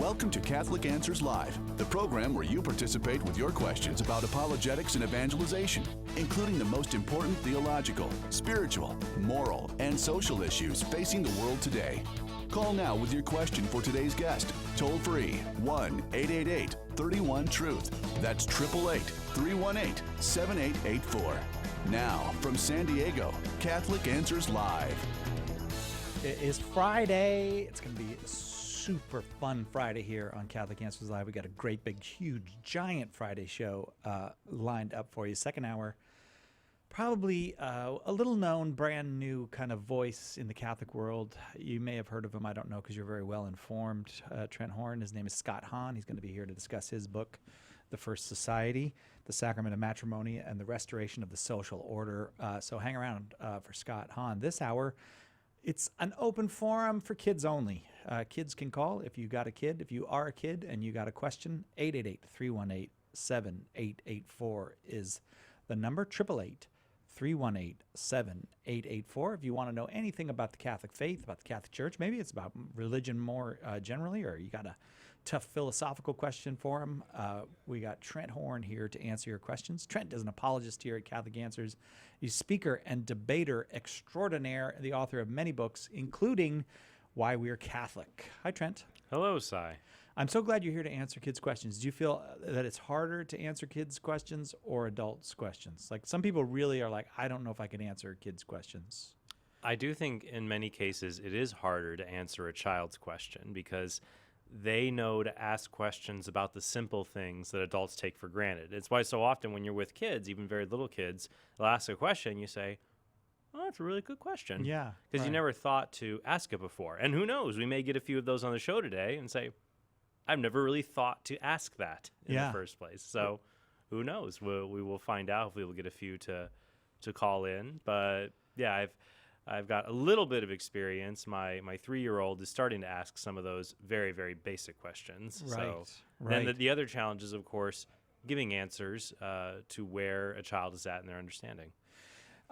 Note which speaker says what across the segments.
Speaker 1: Welcome to Catholic Answers Live, the program where you participate with your questions about apologetics and evangelization, including the most important theological, spiritual, moral, and social issues facing the world today. Call now with your question for today's guest. Toll free 1-888-31-TRUTH. That's 888-318-7884. Now, from San Diego, Catholic Answers Live.
Speaker 2: It is Friday. It's going to be a super fun Friday here on Catholic Answers Live. We got a great, big, huge, giant Friday show lined up for you. Second hour, probably a little known, brand new kind of voice in the Catholic world. You may have heard of him. I don't know because you're very well informed. Trent Hahn. His name is Scott Hahn. He's going to be here to discuss his book, The First Society, The Sacrament of Matrimony, and the Restoration of the Social Order. So hang around for Scott Hahn. This hour, it's an open forum for kids only. Kids can call if you got a kid. If you are a kid and you got a question, 888-318-7884 is the number, 888-318-7884. If you want to know anything about the Catholic faith, about the Catholic Church, maybe it's about religion more generally, or you got a tough philosophical question for him, we got Trent Hahn here to answer your questions. Trent is an apologist here at Catholic Answers. He's speaker and debater extraordinaire, the author of many books, including Why We're Catholic. Hi, Trent.
Speaker 3: Hello, Cy.
Speaker 2: I'm so glad you're here to answer kids' questions. Do you feel that it's harder to answer kids' questions or adults' questions? Like, some people really are like, I don't know if I can answer kids' questions.
Speaker 3: I do think in many cases it is harder to answer a child's question because they know to ask questions about the simple things that adults take for granted. It's why so often when you're with kids, even very little kids, they'll ask a question, you say, oh, that's a really good question.
Speaker 2: Yeah.
Speaker 3: Because you never thought to ask it before. And who knows, we may get a few of those on the show today and say, I've never really thought to ask that in the first place. So who knows? We will find out if we will get a few to call in. But yeah, I've got a little bit of experience. My 3-year-old is starting to ask some of those very, very basic questions.
Speaker 2: Right.
Speaker 3: So then the other challenge is, of course, giving answers to where a child is at in their understanding.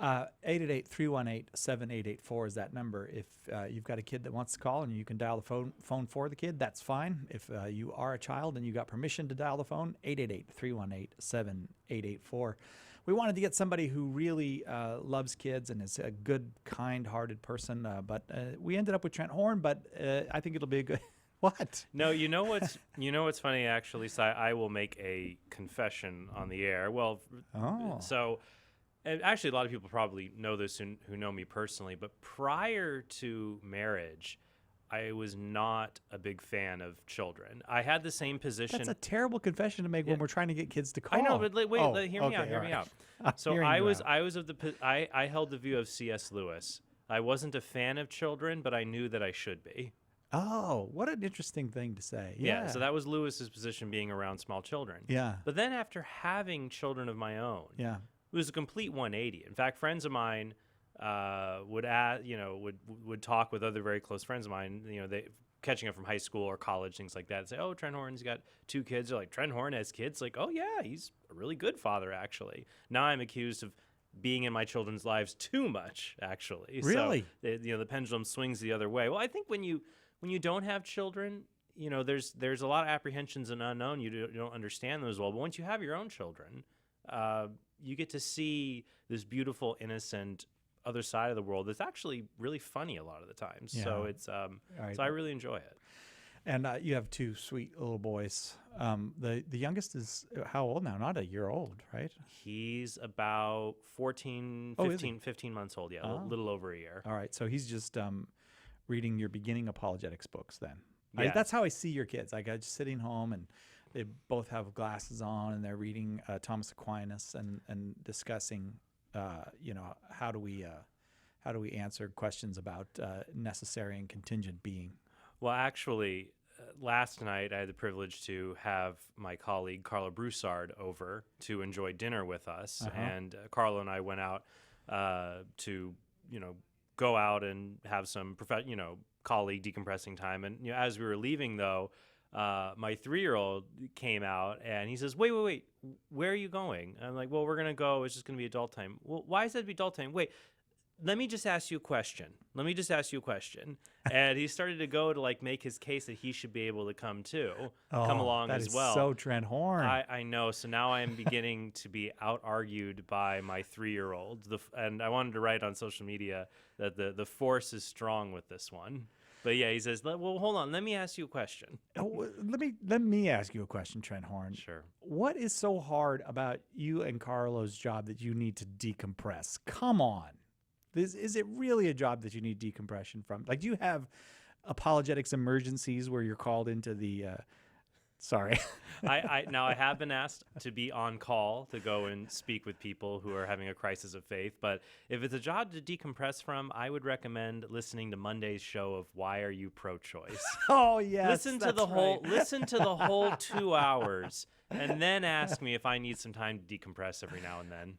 Speaker 2: 888-318-7884 is that number. If you've got a kid that wants to call and you can dial the phone for the kid, that's fine. If you are a child and you got permission to dial the phone, 888-318-7884. We wanted to get somebody who really loves kids and is a good, kind-hearted person, but we ended up with Trent Hahn, but I think it'll be a good... What?
Speaker 3: No, you know what's funny, actually, Si? I will make a confession on the air. Well, so... And actually, a lot of people probably know this who know me personally, but prior to marriage, I was not a big fan of children. I had the same position.
Speaker 2: That's a terrible confession to make when we're trying to get kids to call.
Speaker 3: I know, but hear me out. So I held the view of C.S. Lewis. I wasn't a fan of children, but I knew that I should be.
Speaker 2: Oh, what an interesting thing to say.
Speaker 3: Yeah, so that was Lewis's position, being around small children.
Speaker 2: Yeah.
Speaker 3: But then after having children of my own, it was a complete 180. In fact, friends of mine would talk with other very close friends of mine. They catching up from high school or college, things like that. Say, "Oh, Trent Hahn's got 2 kids." They're like, "Trent Hahn has kids?" Like, "Oh yeah, he's a really good father, actually." Now I'm accused of being in my children's lives too much, actually.
Speaker 2: Really?
Speaker 3: So, the pendulum swings the other way. Well, I think when you don't have children, there's a lot of apprehensions and unknown. You don't understand them as well. But once you have your own children, you get to see this beautiful, innocent other side of the world that's actually really funny a lot of the times. Yeah. So it's so I really enjoy it.
Speaker 2: And you have 2 sweet little boys. The youngest is how old now? Not a year old, right?
Speaker 3: He's about 15 months old. Yeah, a little over a year.
Speaker 2: All right, so he's just reading your beginning apologetics books then.
Speaker 3: Yeah.
Speaker 2: That's how I see your kids. Like, I'm just sitting home and they both have glasses on and they're reading Thomas Aquinas and discussing, how do we answer questions about necessary and contingent being.
Speaker 3: Well, actually, last night I had the privilege to have my colleague Carla Broussard over to enjoy dinner with us, and Carla and I went out to go out and have some colleague decompressing time. And as we were leaving, though, my 3-year-old came out and he says, wait, where are you going? I'm like, well, we're going to go. It's just going to be adult time. Well, why is that to be adult time? Wait, let me just ask you a question. And he started to go to like make his case that he should be able to come too, come along as well.
Speaker 2: So Trent Horn.
Speaker 3: I know. So now I am beginning to be out-argued by my 3-year-old. And I wanted to write on social media that the force is strong with this one. But yeah, he says, well, hold on. Let me ask you a question.
Speaker 2: Let me ask you a question, Trent Horn.
Speaker 3: Sure.
Speaker 2: What is so hard about you and Carlo's job that you need to decompress? Come on. Is it really a job that you need decompression from? Like, do you have apologetics emergencies where you're called into the sorry.
Speaker 3: Now I have been asked to be on call to go and speak with people who are having a crisis of faith. But if it's a job to decompress from, I would recommend listening to Monday's show of Why Are You Pro-Choice?
Speaker 2: Oh yes,
Speaker 3: listen to the whole 2 hours, and then ask me if I need some time to decompress every now and then.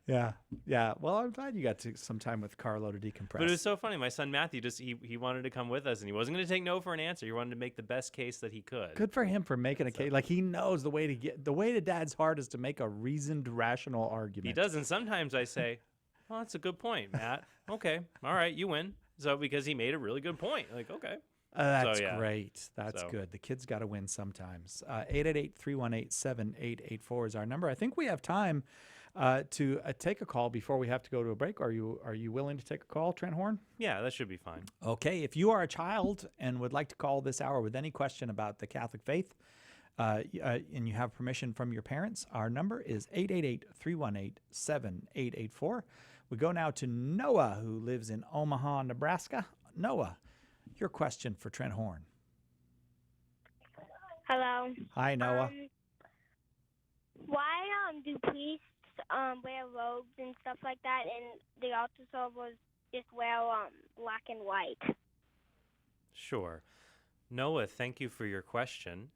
Speaker 2: Yeah. Well, I'm glad you got some time with Carlo to decompress.
Speaker 3: But it was so funny. My son Matthew he wanted to come with us, and he wasn't going to take no for an answer. He wanted to make the best case that he could.
Speaker 2: Good for him for making a case. Like, he knows the way to Dad's heart is to make a reasoned, rational argument.
Speaker 3: He does, and sometimes I say, "Well, that's a good point, Matt. Okay, all right, you win." So because he made a really good point, like, okay.
Speaker 2: That's great. That's good. The kids got to win sometimes. 888-318-7884 is our number. I think we have time to take a call before we have to go to a break. Are you willing to take a call, Trent Horn?
Speaker 3: Yeah, that should be fine.
Speaker 2: Okay. If you are a child and would like to call this hour with any question about the Catholic faith, and you have permission from your parents, our number is 888-318-7884. We go now to Noah, who lives in Omaha, Nebraska. Noah, your question for Trent Horn.
Speaker 4: Hello.
Speaker 2: Hi, Noah.
Speaker 4: Why do priests wear robes and stuff like that, and the altar servers just wear black and white?
Speaker 3: Sure. Noah, thank you for your question.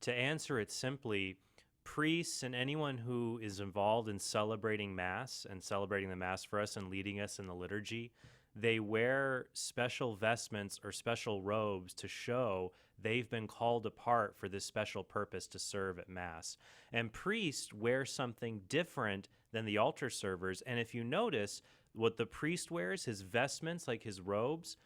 Speaker 3: To answer it simply, priests and anyone who is involved in celebrating Mass and celebrating the Mass for us and leading us in the liturgy, they wear special vestments or special robes to show they've been called apart for this special purpose to serve at Mass. And priests wear something different than the altar servers. And if you notice, what the priest wears, his vestments, like his robes,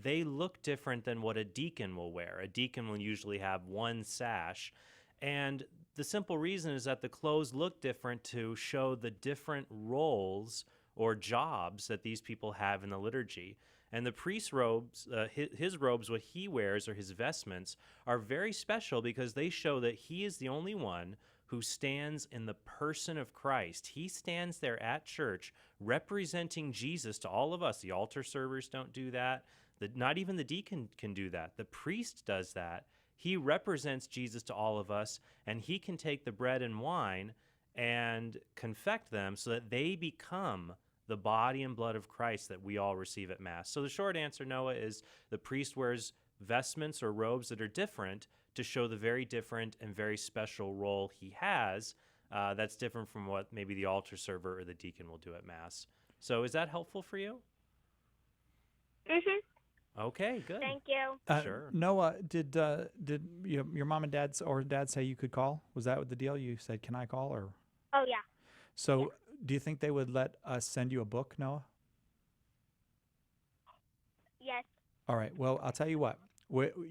Speaker 3: they look different than what a deacon will wear. A deacon will usually have one sash. And the simple reason is that the clothes look different to show the different roles or jobs that these people have in the liturgy. And the priest's robes, his robes, what he wears, or his vestments, are very special because they show that he is the only one who stands in the person of Christ. He stands there at church representing Jesus to all of us. The altar servers don't do that. Not even the deacon can do that. The priest does that. He represents Jesus to all of us, and he can take the bread and wine and confect them so that they become the body and blood of Christ that we all receive at Mass. So the short answer, Noah, is the priest wears vestments or robes that are different to show the very different and very special role he has that's different from what maybe the altar server or the deacon will do at Mass. So is that helpful for you?
Speaker 4: Mm-hmm.
Speaker 3: Okay, good.
Speaker 4: Thank you.
Speaker 3: Sure.
Speaker 2: Noah, did your mom and dad say you could call? Was that the deal? You said, "Can I call?" Or?
Speaker 4: Oh yeah.
Speaker 2: So, do you think they would let us send you a book, Noah?
Speaker 4: Yes.
Speaker 2: All right. Well, I'll tell you what.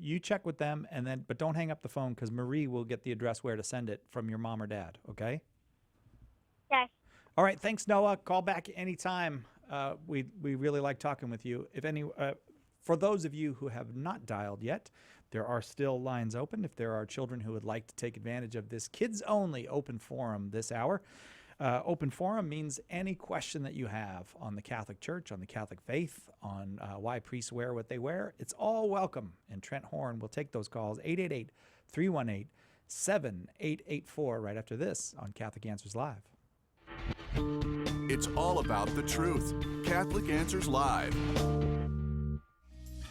Speaker 2: You check with them, but don't hang up the phone because Marie will get the address where to send it from your mom or dad. Okay.
Speaker 4: Yes.
Speaker 2: All right. Thanks, Noah. Call back anytime. We really like talking with you. For those of you who have not dialed yet, there are still lines open. If there are children who would like to take advantage of this kids-only open forum this hour, open forum means any question that you have on the Catholic Church, on the Catholic faith, on why priests wear what they wear, it's all welcome. And Trent Horn will take those calls, 888-318-7884, right after this on Catholic Answers Live.
Speaker 1: It's all about the truth. Catholic Answers Live.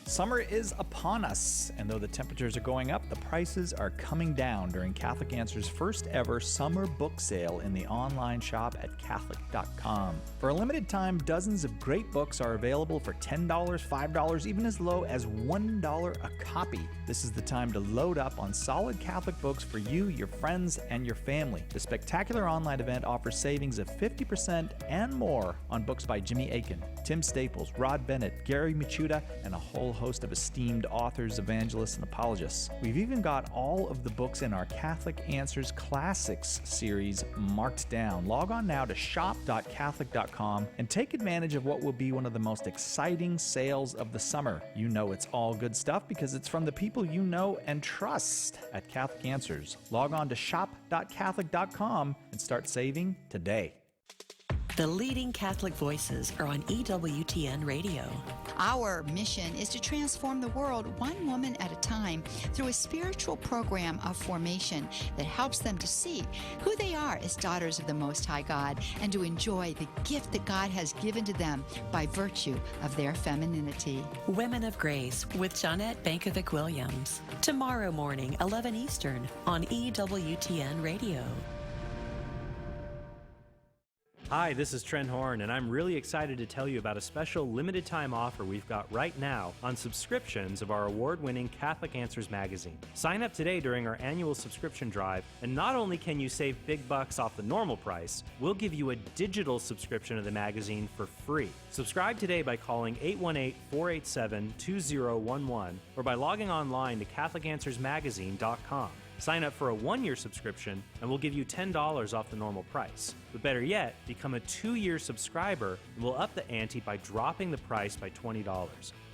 Speaker 2: Summer is upon us, and though the temperatures are going up, the prices are coming down during Catholic Answers' first ever summer book sale in the online shop at Catholic.com. For a limited time, dozens of great books are available for $10, $5, even as low as $1 a copy. This is the time to load up on solid Catholic books for you, your friends, and your family. The spectacular online event offers savings of 50% and more on books by Jimmy Akin, Tim Staples, Rod Bennett, Gary Michuta, and a whole host of esteemed authors, evangelists, and apologists. We've even got all of the books in our Catholic Answers Classics series marked down. Log on now to shop.catholic.com and take advantage of what will be one of the most exciting sales of the summer. You know it's all good stuff because it's from the people you know and trust at Catholic Answers. Log on to shop.catholic.com and start saving today.
Speaker 5: The leading Catholic voices are on EWTN Radio.
Speaker 6: Our mission is to transform the world one woman at a time through a spiritual program of formation that helps them to see who they are as daughters of the Most High God and to enjoy the gift that God has given to them by virtue of their femininity.
Speaker 5: Women of Grace with Jeanette Bankovic-Williams. Tomorrow morning, 11 Eastern on EWTN Radio.
Speaker 3: Hi, this is Trent Horn, and I'm really excited to tell you about a special limited-time offer we've got right now on subscriptions of our award-winning Catholic Answers magazine. Sign up today during our annual subscription drive, and not only can you save big bucks off the normal price, we'll give you a digital subscription of the magazine for free. Subscribe today by calling 818-487-2011 or by logging online to CatholicAnswersMagazine.com. Sign up for a 1-year subscription, and we'll give you $10 off the normal price. But better yet, become a 2-year subscriber, and we'll up the ante by dropping the price by $20.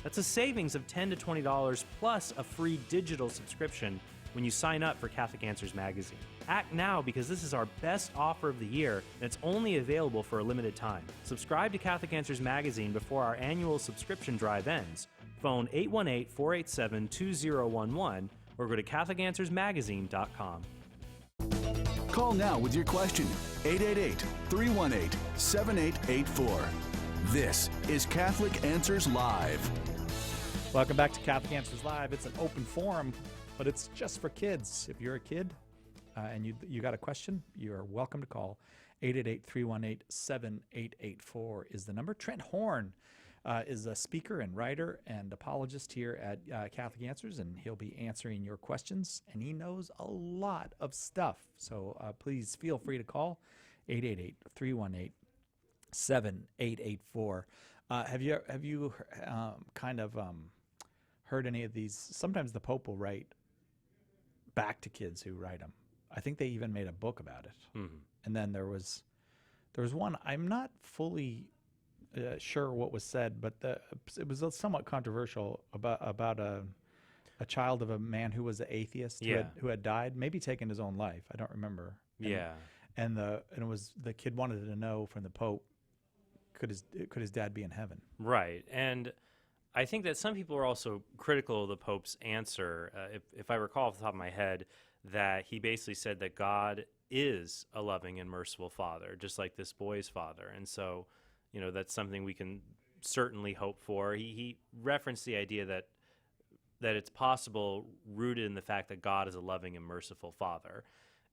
Speaker 3: That's a savings of $10 to $20 plus a free digital subscription when you sign up for Catholic Answers Magazine. Act now because this is our best offer of the year, and it's only available for a limited time. Subscribe to Catholic Answers Magazine before our annual subscription drive ends. Phone 818-487-2011 or go to CatholicAnswersMagazine.com.
Speaker 1: Call now with your question, 888-318-7884. This is Catholic Answers Live.
Speaker 2: Welcome back to Catholic Answers Live. It's an open forum, but it's just for kids. If you're a kid and you got a question, you're welcome to call. 888-318-7884 is the number. Trent Horn is a speaker and writer and apologist here at Catholic Answers, and he'll be answering your questions, and he knows a lot of stuff. So please feel free to call 888-318-7884. Have you heard any of these? Sometimes the Pope will write back to kids who write them. I think they even made a book about it. Mm-hmm. And then there was one, I'm not fully sure what was said, but it was somewhat controversial about a child of a man who was an atheist who had died, maybe taken his own life. I don't remember. And it was the kid wanted to know from the Pope, could his dad be in heaven? Right.
Speaker 3: And I think that some people are also critical of the Pope's answer. If I recall off the top of my head, that he basically said that God is a loving and merciful father, just like this boy's father. And so, that's something we can certainly hope for. He referenced the idea that it's possible, rooted in the fact that God is a loving and merciful father.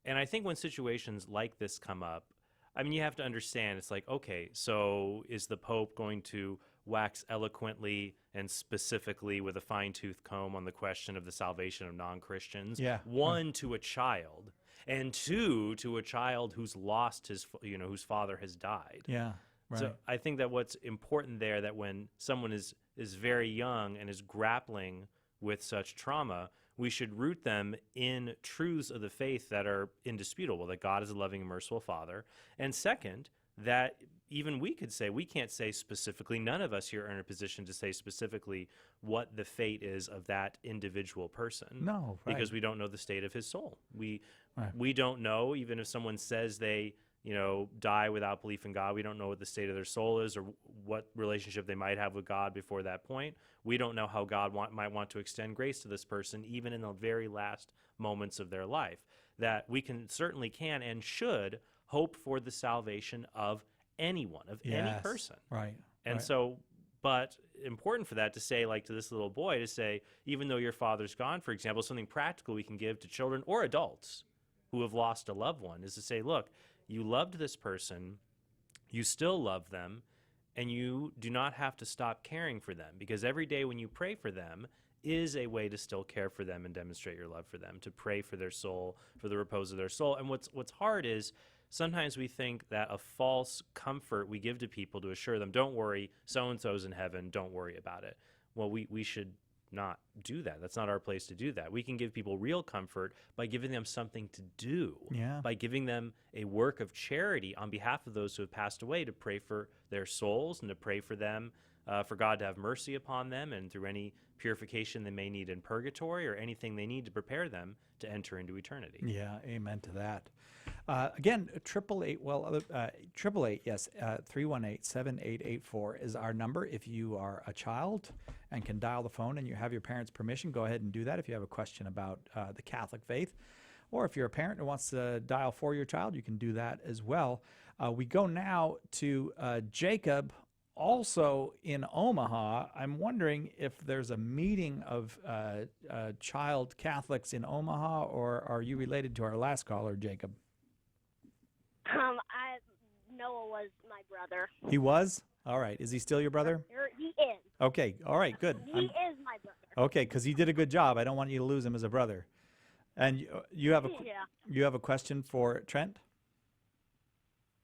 Speaker 3: And I think when situations like this come up, you have to understand, it's like, okay, so is the Pope going to wax eloquently and specifically with a fine-tooth comb on the question of the salvation of non-Christians? Yeah. One, to a child, and two, to a child who's lost whose father has died. Yeah. Right. So I think that what's important there, that when someone is very young and is grappling with such trauma, we should root them in truths of the faith that are indisputable, that God is a loving and merciful father. And second, that even we could say, we can't say specifically, none of us here are in a position to say specifically what the fate is of that individual person. No, right. Because we don't know the state of his soul. We don't know, even if someone says they die without belief in God, we don't know what the state of their soul is or what relationship they might have with God before that point. We don't know how God might want to extend grace to this person, even in the very last moments of their life. That we certainly can and should hope for the salvation of anyone, of any person. Right. And so, But important for that to say, like to this little boy, to say, even though your father's gone, for example, something practical we can give to children or adults who have lost a loved one is to say, look, you loved this person, you still love them, and you do not have to stop caring for them, because every day when you pray for them is a way to still care for them and demonstrate your love for them, to pray for their soul, for the repose of their soul. And what's hard is sometimes we think that a false comfort we give to people to assure them, don't worry, so-and-so's in heaven, don't worry about it. Well, we should not do that. That's not our place to do that. We can give people real comfort by giving them something to do, by giving them a work of charity on behalf of those who have passed away, to pray for their souls and to pray for them, for God to have mercy upon them, and through any purification they may need in purgatory or anything they need to prepare them to enter into eternity.
Speaker 2: Yeah, amen to that. Again, 888, yes, 318-7884 is our number. If you are a child and can dial the phone and you have your parents' permission, go ahead and do that if you have a question about the Catholic faith. Or if you're a parent who wants to dial for your child, you can do that as well. We go now to Jacob, also in Omaha. I'm wondering if there's a meeting of child Catholics in Omaha, or are you related to our last caller, Jacob?
Speaker 4: Noah was my brother.
Speaker 2: He was? All right. Is he still your brother?
Speaker 4: He is.
Speaker 2: Okay. All right. Good.
Speaker 4: He is my brother.
Speaker 2: Okay, because he did a good job. I don't want you to lose him as a brother. And you have a question for Trent?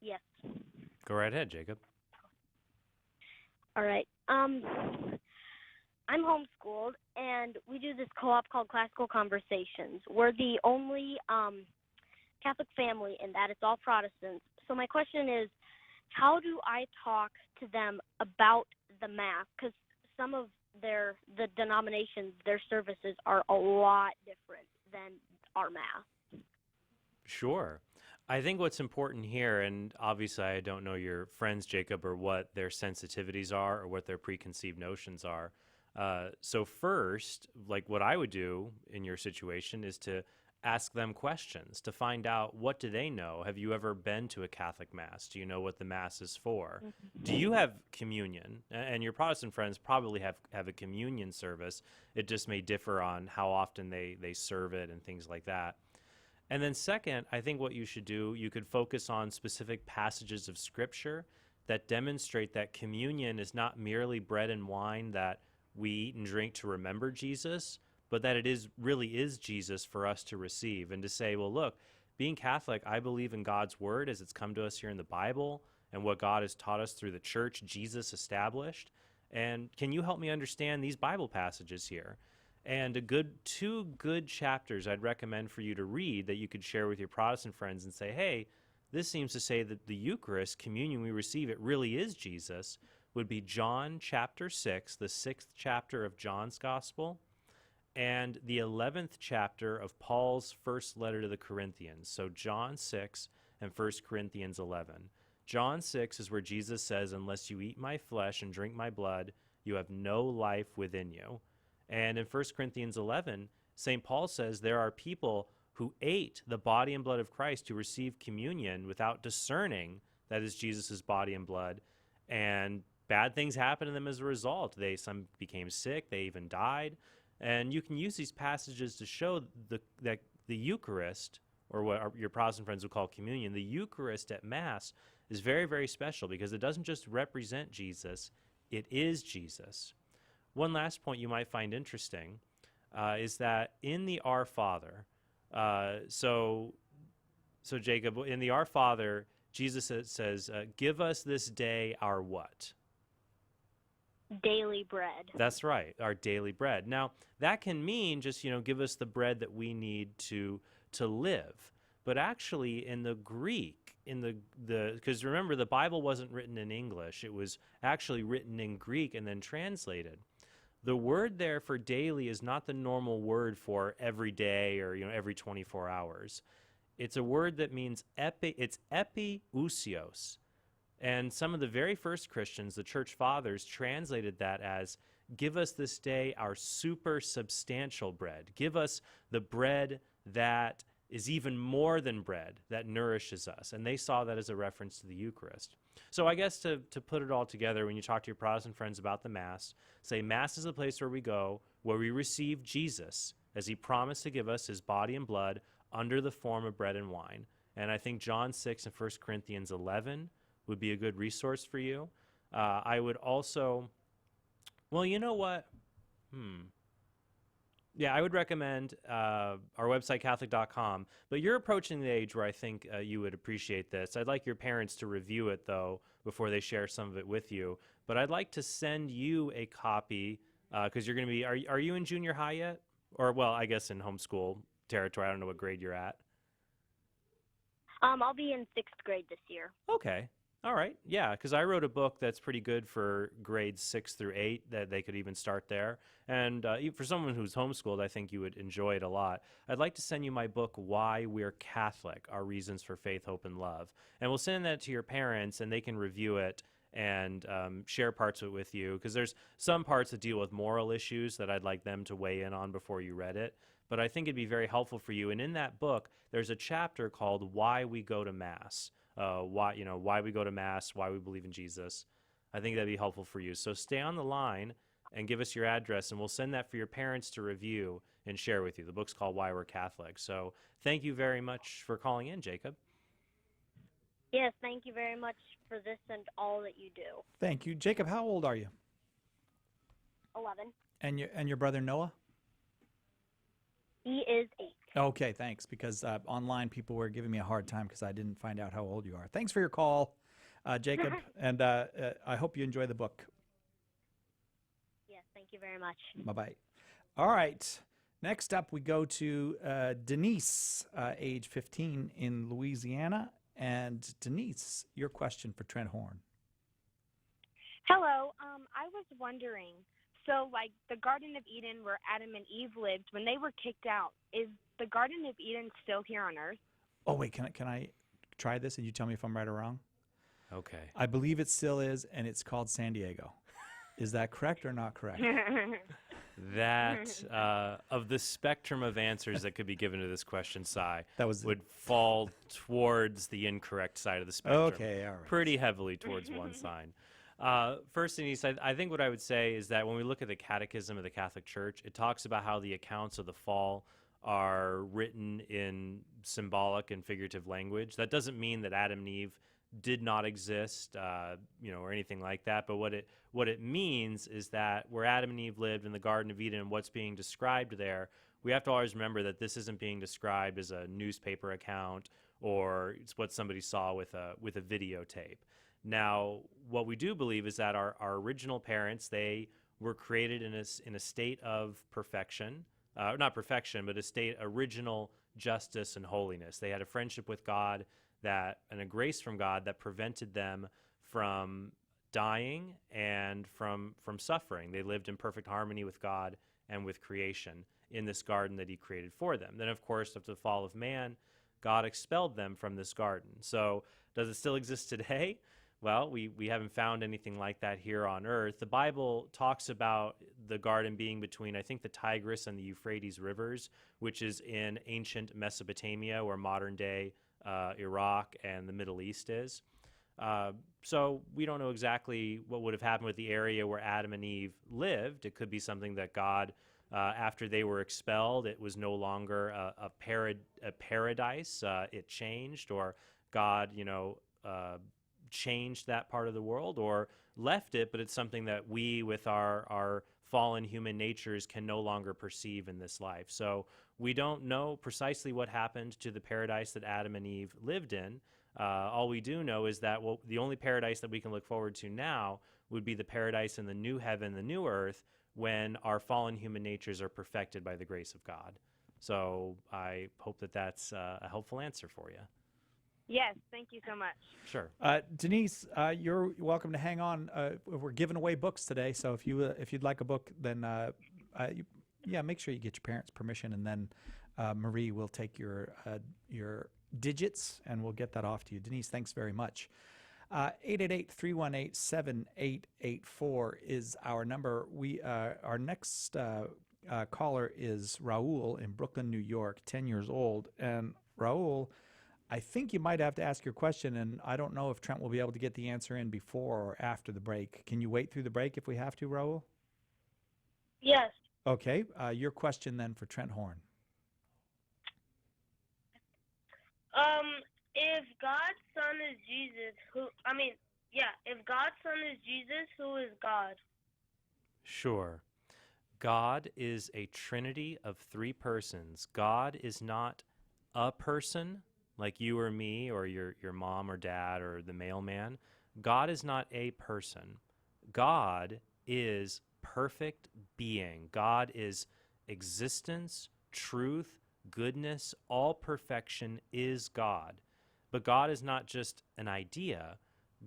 Speaker 4: Yes.
Speaker 3: Go right ahead, Jacob.
Speaker 4: All right. I'm homeschooled, and we do this co-op called Classical Conversations. We're the only Catholic family in that. It's all Protestants. So my question is, how do I talk to them about the Mass? Because some of the denominations, their services are a lot different than our Mass.
Speaker 3: Sure. I think what's important here, and obviously I don't know your friends, Jacob, or what their sensitivities are or what their preconceived notions are. So first, like what I would do in your situation is to ask them questions to find out, what do they know? Have you ever been to a Catholic Mass? Do you know what the Mass is for? Mm-hmm. Do you have communion? And your Protestant friends probably have a communion service. It just may differ on how often they serve it and things like that. And then second, I think what you should do, you could focus on specific passages of Scripture that demonstrate that communion is not merely bread and wine that we eat and drink to remember Jesus, but that it really is Jesus for us to receive, and to say, well, look, being Catholic, I believe in God's word as it's come to us here in the Bible and what God has taught us through the church Jesus established. And can you help me understand these Bible passages here? And two good chapters I'd recommend for you to read that you could share with your Protestant friends and say, hey, this seems to say that the Eucharist, communion we receive, it really is Jesus, would be John chapter 6, the 6th chapter of John's Gospel, and the 11th chapter of Paul's first letter to the Corinthians. So John 6 and 1 Corinthians 11. John 6 is where Jesus says, unless you eat my flesh and drink my blood, you have no life within you. And in 1 Corinthians 11, St. Paul says there are people who ate the body and blood of Christ, who received communion without discerning that is Jesus' body and blood, and bad things happened to them as a result. Some became sick, they even died. And you can use these passages to show that the Eucharist, or what your Protestant friends would call communion, the Eucharist at Mass is very, very special because it doesn't just represent Jesus, it is Jesus. One last point you might find interesting is that in the Our Father, so Jacob, in the Our Father, Jesus says, give us this day our what?
Speaker 4: Daily bread.
Speaker 3: That's right, our daily bread. Now, that can mean just, give us the bread that we need to live. But actually, in the Greek, because remember, the Bible wasn't written in English. It was actually written in Greek and then translated. The word there for daily is not the normal word for every day or, every 24 hours. It's a word that means it's epiousios. And some of the very first Christians, the church fathers, translated that as, give us this day our super substantial bread. Give us the bread that is even more than bread, that nourishes us. And they saw that as a reference to the Eucharist. So I guess to put it all together, when you talk to your Protestant friends about the Mass, say Mass is a place where we go, where we receive Jesus as he promised to give us his body and blood under the form of bread and wine. And I think John 6 and 1 Corinthians 11 would be a good resource for you. I would also, well, you know what? Yeah, I would recommend our website, Catholic.com. But you're approaching the age where I think you would appreciate this. I'd like your parents to review it, though, before they share some of it with you. But I'd like to send you a copy, because you're going to be, are you in junior high yet? Or, well, I guess in homeschool territory. I don't know what grade you're at.
Speaker 4: I'll be in 6th grade this year.
Speaker 3: Okay. All right. Yeah, because I wrote a book that's pretty good for grades 6 through 8, that they could even start there. And for someone who's homeschooled, I think you would enjoy it a lot. I'd like to send you my book, Why We're Catholic, Our Reasons for Faith, Hope, and Love. And we'll send that to your parents, and they can review it and share parts of it with you, because there's some parts that deal with moral issues that I'd like them to weigh in on before you read it. But I think it'd be very helpful for you. And in that book, there's a chapter called Why We Go to Mass. Why we go to Mass, why we believe in Jesus. I think that'd be helpful for you. So stay on the line and give us your address, and we'll send that for your parents to review and share with you. The book's called Why We're Catholic. So thank you very much for calling in, Jacob.
Speaker 4: Yes, thank you very much for this and all that you do.
Speaker 2: Thank you. Jacob, how old are you?
Speaker 4: 11.
Speaker 2: And your brother Noah?
Speaker 4: He is 8.
Speaker 2: Okay, thanks, because online people were giving me a hard time because I didn't find out how old you are. Thanks for your call, Jacob, and I hope you enjoy the book.
Speaker 4: Yes, thank you very much.
Speaker 2: Bye-bye. All right, next up we go to Denise, age 15 in Louisiana. And Denise, your question for Trent Horn.
Speaker 7: Hello, I was wondering, so like the Garden of Eden where Adam and Eve lived, when they were kicked out, is the Garden of Eden still here on earth?
Speaker 2: Oh, wait, can I try this and you tell me if I'm right or wrong?
Speaker 3: Okay.
Speaker 2: I believe it still is, and it's called San Diego. Is that correct or not correct?
Speaker 3: That, of the spectrum of answers that could be given to this question, would fall towards the incorrect side of the spectrum.
Speaker 2: Okay, all right.
Speaker 3: Pretty heavily towards one side. First, Denise, I think what I would say is that when we look at the Catechism of the Catholic Church, it talks about how the accounts of the fall are written in symbolic and figurative language. That doesn't mean that Adam and Eve did not exist, or anything like that. But what it means is that where Adam and Eve lived in the Garden of Eden and what's being described there, we have to always remember that this isn't being described as a newspaper account or it's what somebody saw with a videotape. Now, what we do believe is that our original parents, they were created in a state of perfection, not perfection, but original justice and holiness. They had a friendship with God and a grace from God that prevented them from dying and from suffering. They lived in perfect harmony with God and with creation in this garden that he created for them. Then, of course, after the fall of man, God expelled them from this garden. So does it still exist today? Well, we haven't found anything like that here on earth. The Bible talks about the garden being between, I think, the Tigris and the Euphrates rivers, which is in ancient Mesopotamia, where modern-day Iraq and the Middle East is. So we don't know exactly what would have happened with the area where Adam and Eve lived. It could be something that God, after they were expelled, it was no longer a paradise. It changed, or God, changed that part of the world or left it, but it's something that we, with our fallen human natures, can no longer perceive in this life. So we don't know precisely what happened to the paradise that Adam and Eve lived in. All we do know is that the only paradise that we can look forward to now would be the paradise in the new heaven, the new earth, when our fallen human natures are perfected by the grace of God. So I hope that that's a helpful answer for you.
Speaker 7: Yes, thank you so much.
Speaker 3: Sure.
Speaker 2: Denise, you're welcome to hang on. We're giving away books today, so if you'd like a book, then make sure you get your parents' permission, and then Marie will take your digits and we'll get that off to you. Denise, thanks very much. 888-318-7884 is our number. Our next caller is Raul in Brooklyn, New York, 10 years old, and Raul, I think you might have to ask your question, and I don't know if Trent will be able to get the answer in before or after the break. Can you wait through the break if we have to, Raul?
Speaker 4: Yes.
Speaker 2: Okay. Your question then for Trent Horn.
Speaker 4: If God's Son is Jesus, if God's Son is Jesus, who is God?
Speaker 3: Sure. God is a trinity of three persons. God is not a person like you or me or your mom or dad or the mailman. God is not a person. God is perfect being. God is existence, truth, goodness, all perfection is God. But God is not just an idea.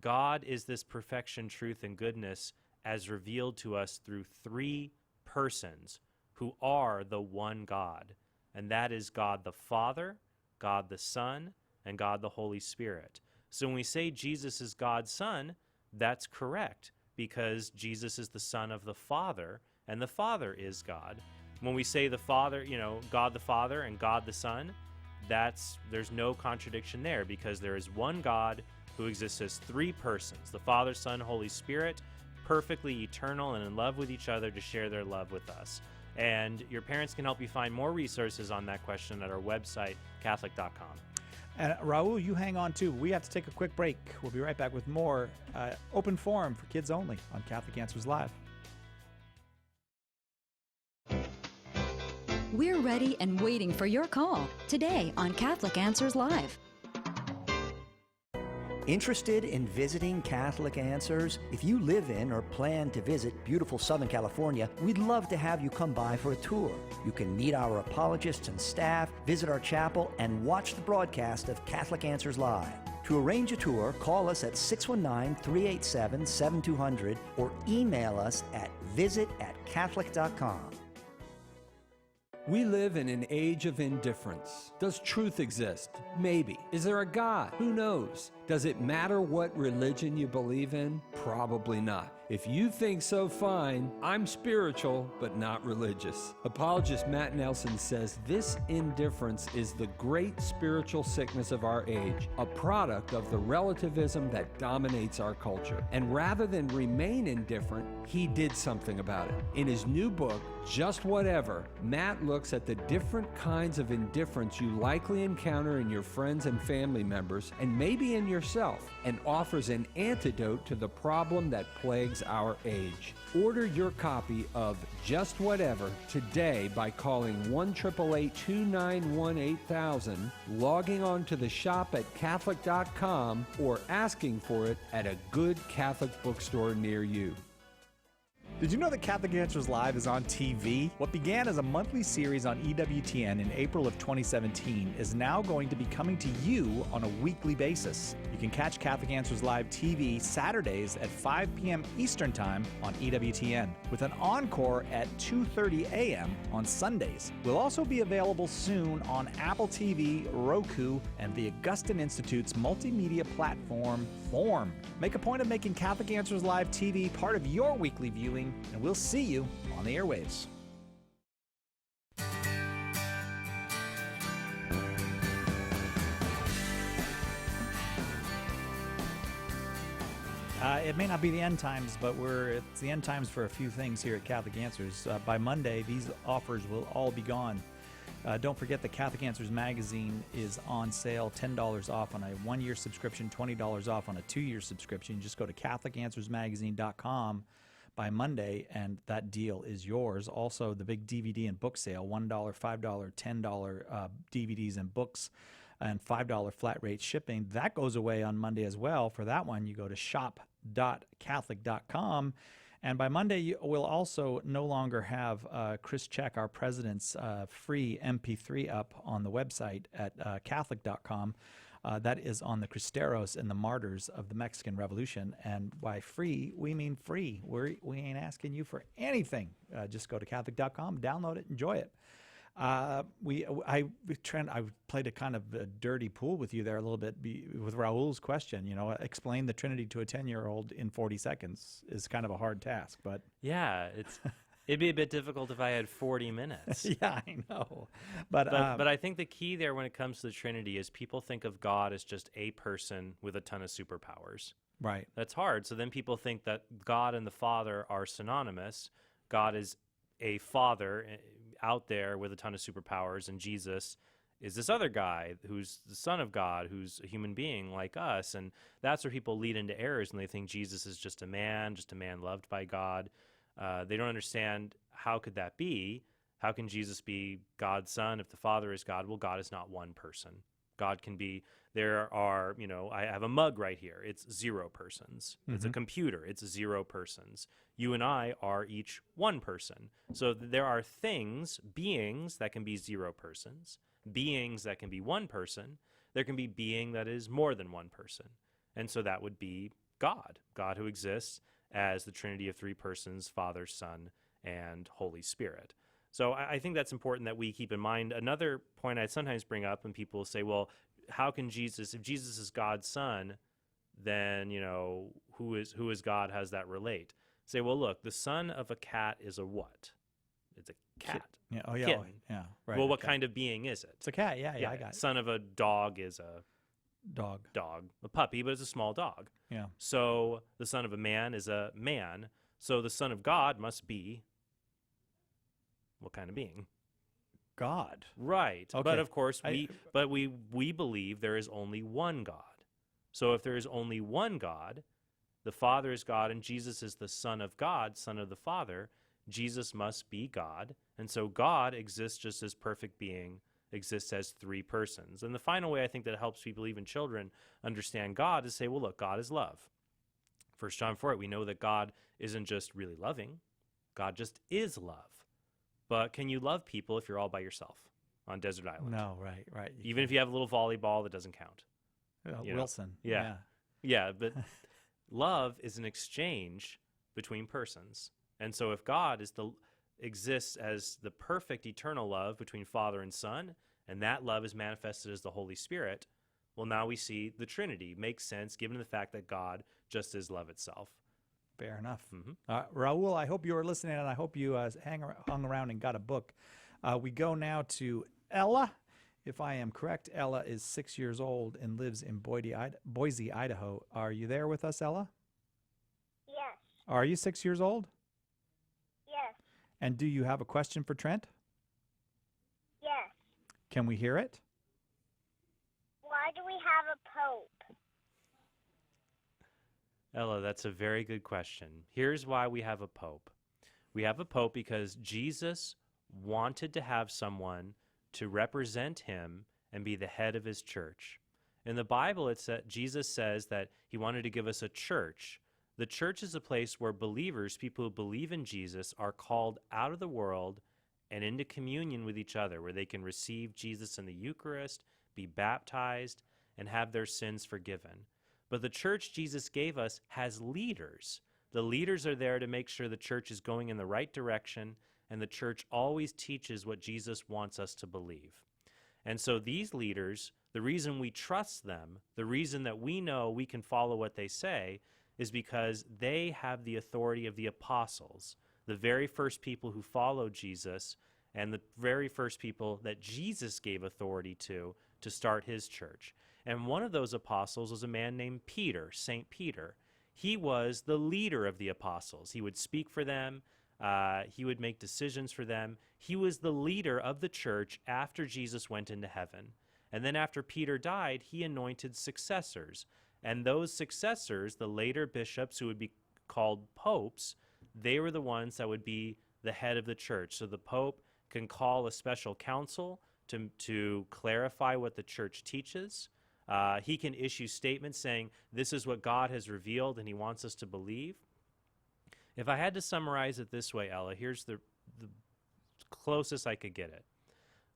Speaker 3: God is this perfection, truth, and goodness as revealed to us through three persons who are the one God. And that is God the Father, God the Son, and God the Holy Spirit. So when we say Jesus is God's Son, that's correct, because Jesus is the Son of the Father, and the Father is God. When we say the Father, God the Father and God the Son, there's no contradiction there, because there is one God who exists as three persons, the Father, Son, Holy Spirit, perfectly eternal and in love with each other to share their love with us. And your parents can help you find more resources on that question at our website, Catholic.com.
Speaker 2: And Raul, you hang on too. We have to take a quick break. We'll be right back with more Open Forum for Kids Only on Catholic Answers Live.
Speaker 8: We're ready and waiting for your call today on Catholic Answers Live.
Speaker 9: Interested in visiting Catholic Answers? If you live in or plan to visit beautiful Southern California, we'd love to have you come by for a tour. You can meet our apologists and staff, visit our chapel, and watch the broadcast of Catholic Answers Live. To arrange a tour, call us at 619-387-7200 or email us at visit@catholic.com.
Speaker 10: We live in an age of indifference. Does truth exist? Maybe. Is there a God? Who knows? Does it matter what religion you believe in? Probably not. If you think so, fine. I'm spiritual, but not religious. Apologist Matt Nelson says this indifference is the great spiritual sickness of our age, a product of the relativism that dominates our culture. And rather than remain indifferent, he did something about it. In his new book, Just Whatever, Matt looks at the different kinds of indifference you likely encounter in your friends and family members, and maybe in yourself, and offers an antidote to the problem that plagues our age. Order your copy of Just Whatever today by calling 1-888-291-8000, logging on to the shop at Catholic.com, or asking for it at a good Catholic bookstore near you.
Speaker 2: Did you know that Catholic Answers Live is on TV? What began as a monthly series on EWTN in April of 2017 is now going to be coming to you on a weekly basis. You can catch Catholic Answers Live TV Saturdays at 5 p.m. Eastern Time on EWTN, with an encore at 2:30 a.m. on Sundays. We'll also be available soon on Apple TV, Roku, and the Augustine Institute's multimedia platform, Form. Make a point of making Catholic Answers Live TV part of your weekly viewing, and we'll see you on the airwaves. It may not be the end times, but it's the end times for a few things here at Catholic Answers. By Monday, these offers will all be gone. Don't forget the Catholic Answers magazine is on sale, $10 off on a one-year subscription, $20 off on a two-year subscription. Just go to CatholicAnswersMagazine.com by Monday, and that deal is yours. Also, the big DVD and book sale, $1, $5, $10 DVDs and books, and $5 flat rate shipping. That goes away on Monday as well. For that one, you go to shop.catholic.com. And by Monday, we'll also no longer have Chris Check, our president's free MP3 up on the website at Catholic.com. That is on the Cristeros and the martyrs of the Mexican Revolution. And by free, we mean free. We ain't asking you for anything. Just go to Catholic.com, download it, enjoy it. Trent, I played a kind of a dirty pool with you there a little bit with Raul's question. You know, explain the Trinity to a 10-year-old in 40 seconds is kind of a hard task, but
Speaker 3: yeah, It'd be a bit difficult if I had 40 minutes.
Speaker 2: Yeah, I know. But
Speaker 3: I think the key there when it comes to the Trinity is people think of God as just a person with a ton of superpowers.
Speaker 2: Right.
Speaker 3: That's hard. So then people think that God and the Father are synonymous. God is a father out there with a ton of superpowers, and Jesus is this other guy who's the Son of God, who's a human being like us. And that's where people lead into errors, and they think Jesus is just a man loved by God. They don't understand, how could that be? How can Jesus be God's son if the Father is God? Well, God is not one person. God can be, there are, I have a mug right here. It's 0 persons. Mm-hmm. It's a computer. It's 0 persons. You and I are each one person. So there are beings that can be 0 persons, beings that can be 1 person. There can be being that is more than 1 person. And so that would be God who exists as the Trinity of 3 persons, Father, Son, and Holy Spirit. So I think that's important that we keep in mind. Another point I sometimes bring up when people say, well, how can Jesus, if Jesus is God's son, then, who is God? How does that relate? Say, well, look, the son of a cat is a what? It's a cat.
Speaker 2: Yeah. Oh, yeah.
Speaker 3: Kitten.
Speaker 2: Yeah. Right.
Speaker 3: Well, what kind of being is it?
Speaker 2: It's a cat. Yeah. I got it.
Speaker 3: Son of a dog is a
Speaker 2: dog.
Speaker 3: A puppy, but it's a small dog.
Speaker 2: Yeah.
Speaker 3: So the son of a man is a man. So the Son of God must be what kind of being?
Speaker 2: God.
Speaker 3: Right.
Speaker 2: Okay.
Speaker 3: But of course, we believe there is only one God. So if there is only one God, the Father is God and Jesus is the Son of God, Son of the Father, Jesus must be God. And so God exists just as perfect being exists as 3 persons. And the final way I think that helps people, even children, understand God is say, well, look, God is love. 1 John 4, we know that God isn't just really loving. God just is love. But can you love people if you're all by yourself on desert island?
Speaker 2: No, right.
Speaker 3: Even if you have a little volleyball, that doesn't count.
Speaker 2: Wilson.
Speaker 3: Yeah, but love is an exchange between persons. And so if God exists as the perfect eternal love between Father and Son, and that love is manifested as the Holy Spirit, well, now we see the Trinity makes sense given the fact that God just is love itself.
Speaker 2: Fair enough.
Speaker 3: Mm-hmm.
Speaker 2: Raul, I hope you were listening, and I hope you hung around and got a book. We go now to Ella. If I am correct, Ella is 6 years old and lives in Boise, Idaho. Are you there with us, Ella?
Speaker 4: Yes.
Speaker 2: Are you 6 years old?
Speaker 4: Yes.
Speaker 2: And do you have a question for Trent?
Speaker 4: Yes.
Speaker 2: Can we hear it?
Speaker 4: Why do we have a pope?
Speaker 3: Ella, that's a very good question. Here's why we have a pope. We have a pope because Jesus wanted to have someone to represent him and be the head of his church. In the Bible, Jesus says that he wanted to give us a church. The church is a place where believers, people who believe in Jesus, are called out of the world and into communion with each other, where they can receive Jesus in the Eucharist, be baptized, and have their sins forgiven. But the church Jesus gave us has leaders. The leaders are there to make sure the church is going in the right direction, and the church always teaches what Jesus wants us to believe. And so these leaders, the reason we trust them, the reason that we know we can follow what they say, is because they have the authority of the apostles, the very first people who followed Jesus, and the very first people that Jesus gave authority to start his church. And one of those apostles was a man named Peter, St. Peter. He was the leader of the apostles. He would speak for them. He would make decisions for them. He was the leader of the church after Jesus went into heaven. And then after Peter died, he anointed successors. And those successors, the later bishops who would be called popes, they were the ones that would be the head of the church. So the pope can call a special council to clarify what the church teaches. He can issue statements saying, this is what God has revealed and he wants us to believe. If I had to summarize it this way, Ella, here's the closest I could get it.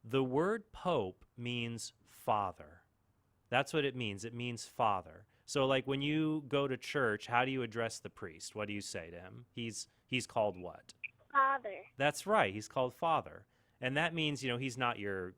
Speaker 3: The word pope means father. That's what it means. It means father. So like when you go to church, how do you address the priest? What do you say to him? He's called what?
Speaker 4: Father.
Speaker 3: That's right. He's called father. And that means, he's not your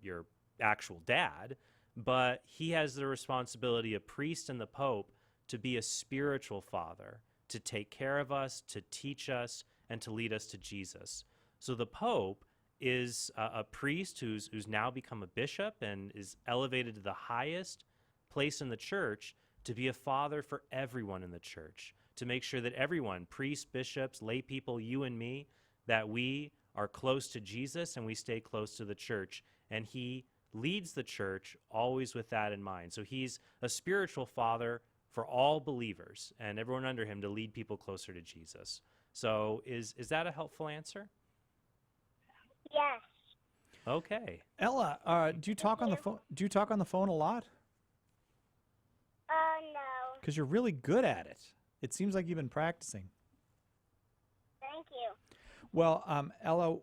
Speaker 3: actual dad, but he has the responsibility, a priest and the pope, to be a spiritual father, to take care of us, to teach us, and to lead us to Jesus. So the Pope is a priest who's now become a bishop and is elevated to the highest place in the church to be a father for everyone in the church, to make sure that everyone, priests, bishops, lay people, you and me, that we are close to Jesus and we stay close to the church. And he leads the church always with that in mind. So he's a spiritual father for all believers and everyone under him to lead people closer to Jesus. So is that a helpful answer?
Speaker 4: Yes.
Speaker 3: Okay.
Speaker 2: Ella, do you talk on the phone? Do you talk on the phone a lot?
Speaker 4: No.
Speaker 2: Because you're really good at it. It seems like you've been practicing.
Speaker 4: Thank you.
Speaker 2: Well, Ella,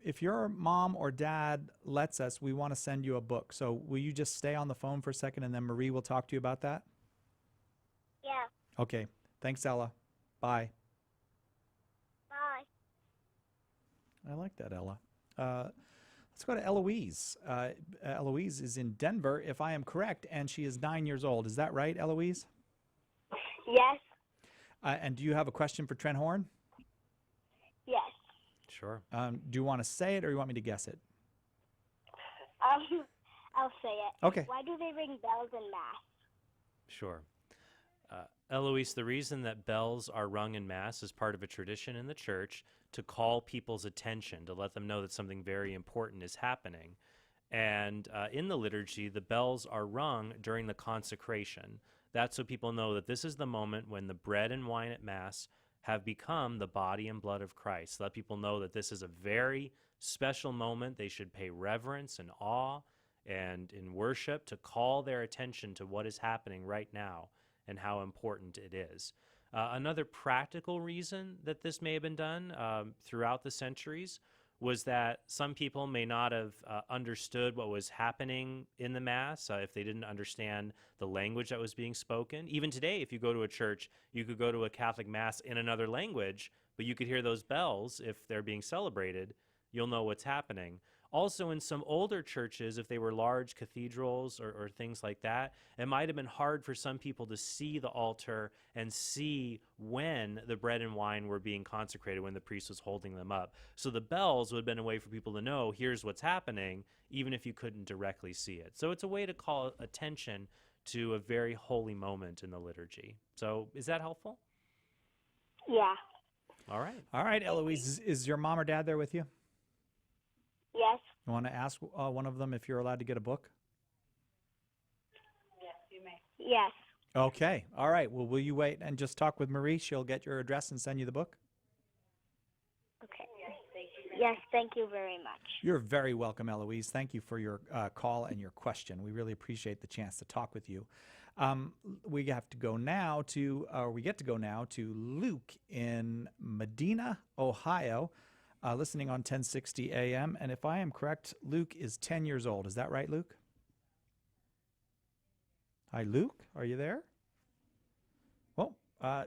Speaker 2: if your mom or dad lets us, we want to send you a book. So will you just stay on the phone for a second, and then Marie will talk to you about that?
Speaker 4: Yeah.
Speaker 2: Okay. Thanks, Ella. Bye.
Speaker 4: Bye.
Speaker 2: I like that, Ella. Let's go to Eloise. Eloise is in Denver, if I am correct, and she is 9 years old. Is that right, Eloise?
Speaker 4: Yes.
Speaker 2: And do you have a question for Trent Horn?
Speaker 4: Yes.
Speaker 3: Sure.
Speaker 2: Do you want to say it, or you want me to guess it?
Speaker 4: I'll say it.
Speaker 2: Okay.
Speaker 4: Why do they ring bells in Mass?
Speaker 3: Sure. Eloise, the reason that bells are rung in Mass is part of a tradition in the church to call people's attention, to let them know that something very important is happening. And in the liturgy, the bells are rung during the consecration. That's so people know that this is the moment when the bread and wine at Mass have become the body and blood of Christ. Let people know that this is a very special moment. They should pay reverence and awe and in worship to call their attention to what is happening right now and how important it is. Another practical reason that this may have been done throughout the centuries was that some people may not have understood what was happening in the Mass if they didn't understand the language that was being spoken. Even today, if you go to a church, you could go to a Catholic Mass in another language, but you could hear those bells if they're being celebrated. You'll know what's happening. Also, in some older churches, if they were large cathedrals or things like that, it might have been hard for some people to see the altar and see when the bread and wine were being consecrated, when the priest was holding them up. So the bells would have been a way for people to know, here's what's happening, even if you couldn't directly see it. So it's a way to call attention to a very holy moment in the liturgy. So is that helpful?
Speaker 4: Yeah.
Speaker 3: All right.
Speaker 2: All right, Eloise, is your mom or dad there with you?
Speaker 4: Yes.
Speaker 2: You want to ask one of them if you're allowed to get a book?
Speaker 7: Yes, you may.
Speaker 4: Yes.
Speaker 2: Okay. All right. Well, will you wait and just talk with Marie? She'll get your address and send you the book.
Speaker 4: Okay. Yes, thank you very much.
Speaker 2: You're very welcome, Eloise. Thank you for your call and your question. We really appreciate the chance to talk with you. We get to go now to Luke in Medina, Ohio. Listening on 1060 AM. And if I am correct, Luke is 10 years old. Is that right, Luke? Hi, Luke. Are you there? Well,